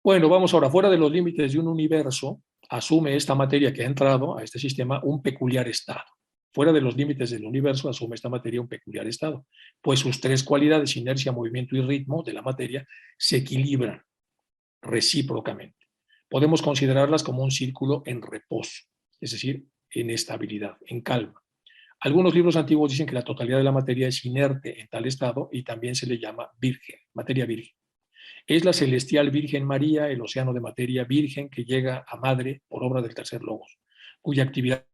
Bueno, vamos ahora, fuera de los límites de un universo, asume esta materia que ha entrado a este sistema un peculiar estado. Fuera de los límites del universo, asume esta materia un peculiar estado, pues sus tres cualidades, inercia, movimiento y ritmo de la materia, se equilibran recíprocamente. Podemos considerarlas como un círculo en reposo, es decir, en estabilidad, en calma. Algunos libros antiguos dicen que la totalidad de la materia es inerte en tal estado y también se le llama virgen, materia virgen. Es la celestial Virgen María, el océano de materia virgen que llega a madre por obra del tercer logos, cuya actividad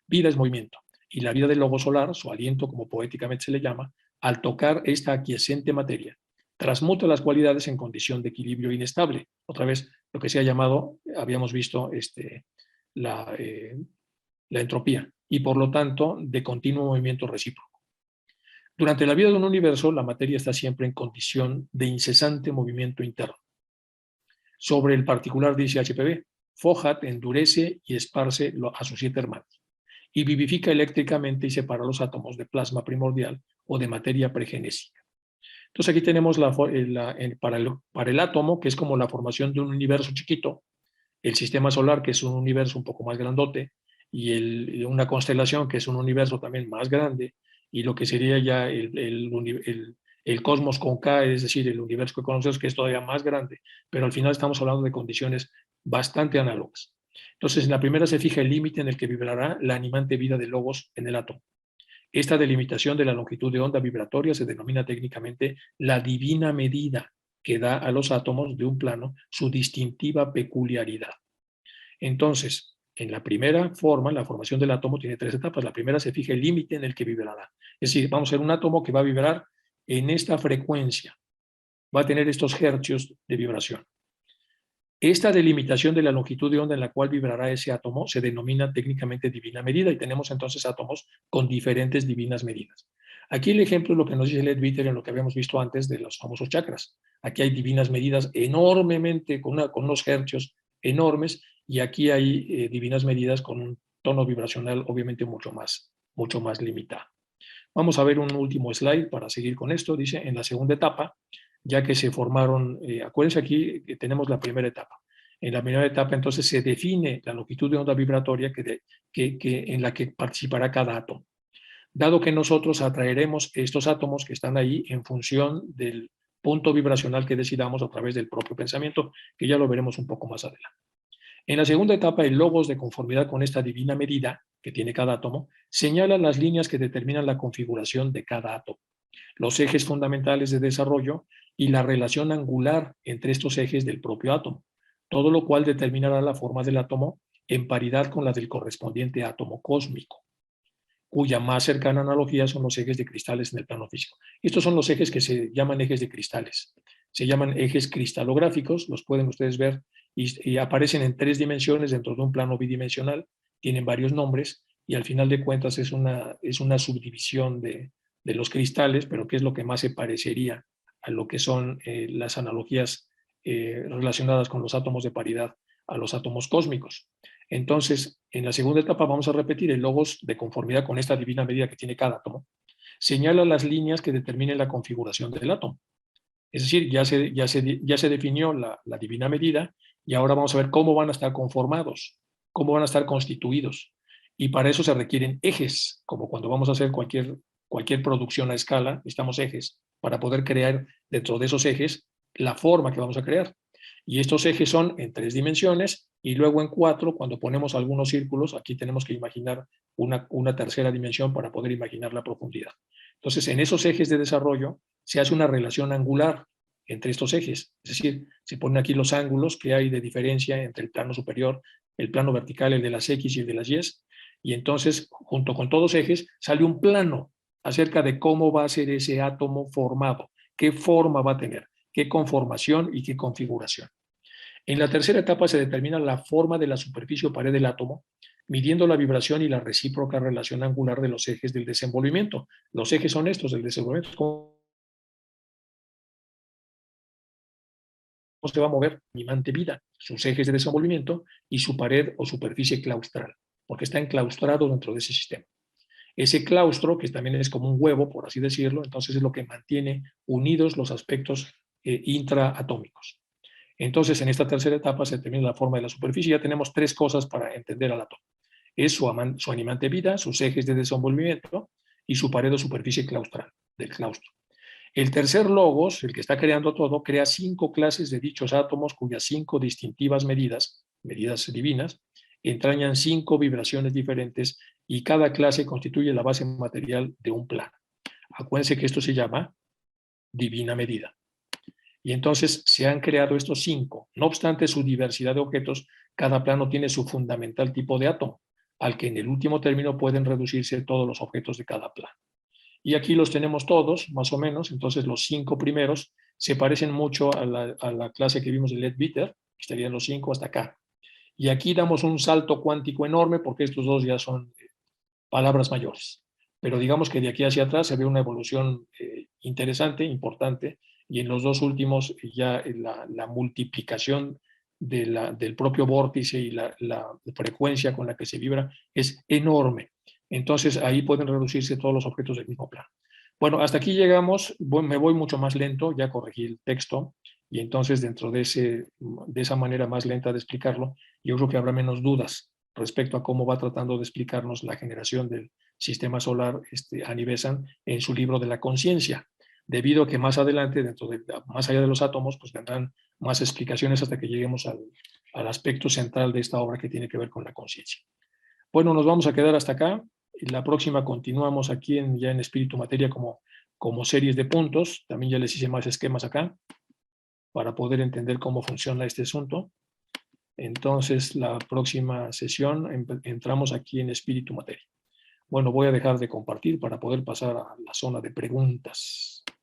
vida es movimiento. Y la vida del logo solar, su aliento como poéticamente se le llama, al tocar esta aquiescente materia, transmuta las cualidades en condición de equilibrio inestable. Otra vez, lo que se ha llamado, habíamos visto, la entropía, y por lo tanto, de continuo movimiento recíproco. Durante la vida de un universo, la materia está siempre en condición de incesante movimiento interno. Sobre el particular dice HPV, Fohat endurece y esparce a sus 7 hermanos, y vivifica eléctricamente y separa los átomos de plasma primordial o de materia pregenésica. Entonces aquí tenemos para el átomo, que es como la formación de un universo chiquito, el sistema solar, que es un universo un poco más grandote, y una constelación, que es un universo también más grande, y lo que sería ya el cosmos con K, es decir, el universo que conocemos, que es todavía más grande, pero al final estamos hablando de condiciones bastante análogas. Entonces, en la primera se fija el límite en el que vibrará la animante vida de logos en el átomo. Esta delimitación de la longitud de onda vibratoria se denomina técnicamente la divina medida que da a los átomos de un plano su distintiva peculiaridad. Entonces, en la primera forma, la formación del átomo tiene tres etapas. La primera se fija el límite en el que vibrará. Es decir, vamos a ver un átomo que va a vibrar en esta frecuencia, va a tener estos hercios de vibración. Esta delimitación de la longitud de onda en la cual vibrará ese átomo se denomina técnicamente divina medida y tenemos entonces átomos con diferentes divinas medidas. Aquí el ejemplo es lo que nos dice Leadbeater en lo que habíamos visto antes de los famosos chakras. Aquí hay divinas medidas enormemente, con unos hercios enormes, y aquí hay divinas medidas con un tono vibracional obviamente mucho más limitado. Vamos a ver un último slide para seguir con esto. Dice, en la segunda etapa, ya que se formaron, acuérdense aquí que tenemos la primera etapa. En la primera etapa, entonces, se define la longitud de onda vibratoria en la que participará cada átomo. Dado que nosotros atraeremos estos átomos que están ahí en función del punto vibracional que decidamos a través del propio pensamiento, que ya lo veremos un poco más adelante. En la segunda etapa, el logos, de conformidad con esta divina medida que tiene cada átomo, señala las líneas que determinan la configuración de cada átomo, los ejes fundamentales de desarrollo y la relación angular entre estos ejes del propio átomo, todo lo cual determinará la forma del átomo en paridad con la del correspondiente átomo cósmico, cuya más cercana analogía son los ejes de cristales en el plano físico. Estos son los ejes que se llaman ejes de cristales. Se llaman ejes cristalográficos, los pueden ustedes ver, y aparecen en 3 dimensiones dentro de un plano bidimensional, tienen varios nombres, y al final de cuentas es una subdivisión de los cristales, pero que es lo que más se parecería a lo que son las analogías relacionadas con los átomos de paridad a los átomos cósmicos. Entonces, en la segunda etapa vamos a repetir el logos de conformidad con esta divina medida que tiene cada átomo. Señala las líneas que determinen la configuración del átomo. Es decir, ya se definió la divina medida y ahora vamos a ver cómo van a estar conformados, cómo van a estar constituidos. Y para eso se requieren ejes, como cuando vamos a hacer cualquier producción a escala, necesitamos ejes para poder crear dentro de esos ejes la forma que vamos a crear. Y estos ejes son en 3 dimensiones y luego en 4, cuando ponemos algunos círculos, aquí tenemos que imaginar una tercera dimensión para poder imaginar la profundidad. Entonces, en esos ejes de desarrollo se hace una relación angular entre estos ejes, es decir, se ponen aquí los ángulos que hay de diferencia entre el plano superior, el plano vertical, el de las X y el de las Y, y entonces, junto con todos los ejes, sale un plano acerca de cómo va a ser ese átomo formado, qué forma va a tener, qué conformación y qué configuración. En la tercera etapa se determina la forma de la superficie o pared del átomo, midiendo la vibración y la recíproca relación angular de los ejes del desenvolvimiento. Los ejes son estos, del desenvolvimiento. ¿Cómo se va a mover la animante vida? Sus ejes de desenvolvimiento y su pared o superficie claustral, porque está enclaustrado dentro de ese sistema. Ese claustro, que también es como un huevo, por así decirlo, entonces es lo que mantiene unidos los aspectos intraatómicos. Entonces, en esta tercera etapa se determina la forma de la superficie. Ya tenemos 3 cosas para entender al átomo. Es su animante vida, sus ejes de desenvolvimiento y su pared o superficie claustral, del claustro. El tercer logos, el que está creando todo, crea 5 clases de dichos átomos cuyas 5 distintivas medidas divinas, entrañan 5 vibraciones diferentes y cada clase constituye la base material de un plano. Acuérdense que esto se llama divina medida. Y entonces se han creado estos 5. No obstante su diversidad de objetos, cada plano tiene su fundamental tipo de átomo, al que en el último término pueden reducirse todos los objetos de cada plano. Y aquí los tenemos todos, más o menos. Entonces los 5 primeros se parecen mucho a la clase que vimos de Leadbeater, que estarían los 5 hasta acá. Y aquí damos un salto cuántico enorme porque estos dos ya son palabras mayores. Pero digamos que de aquí hacia atrás se ve una evolución interesante, importante, y en los 2 últimos ya la multiplicación del propio vórtice y la frecuencia con la que se vibra es enorme. Entonces ahí pueden reducirse todos los objetos del mismo plano. Bueno, hasta aquí llegamos. Me voy mucho más lento, ya corregí el texto, y entonces dentro de esa manera más lenta de explicarlo, yo creo que habrá menos dudas respecto a cómo va tratando de explicarnos la generación del sistema solar Annie Besant en su libro de la conciencia, debido a que más adelante, más allá de los átomos, pues tendrán más explicaciones hasta que lleguemos al aspecto central de esta obra que tiene que ver con la conciencia. Bueno, nos vamos a quedar hasta acá. Y la próxima continuamos aquí ya en Espíritu Materia como series de puntos. También ya les hice más esquemas acá para poder entender cómo funciona este asunto. Entonces, la próxima sesión entramos aquí en Espíritu Materia. Bueno, voy a dejar de compartir para poder pasar a la zona de preguntas.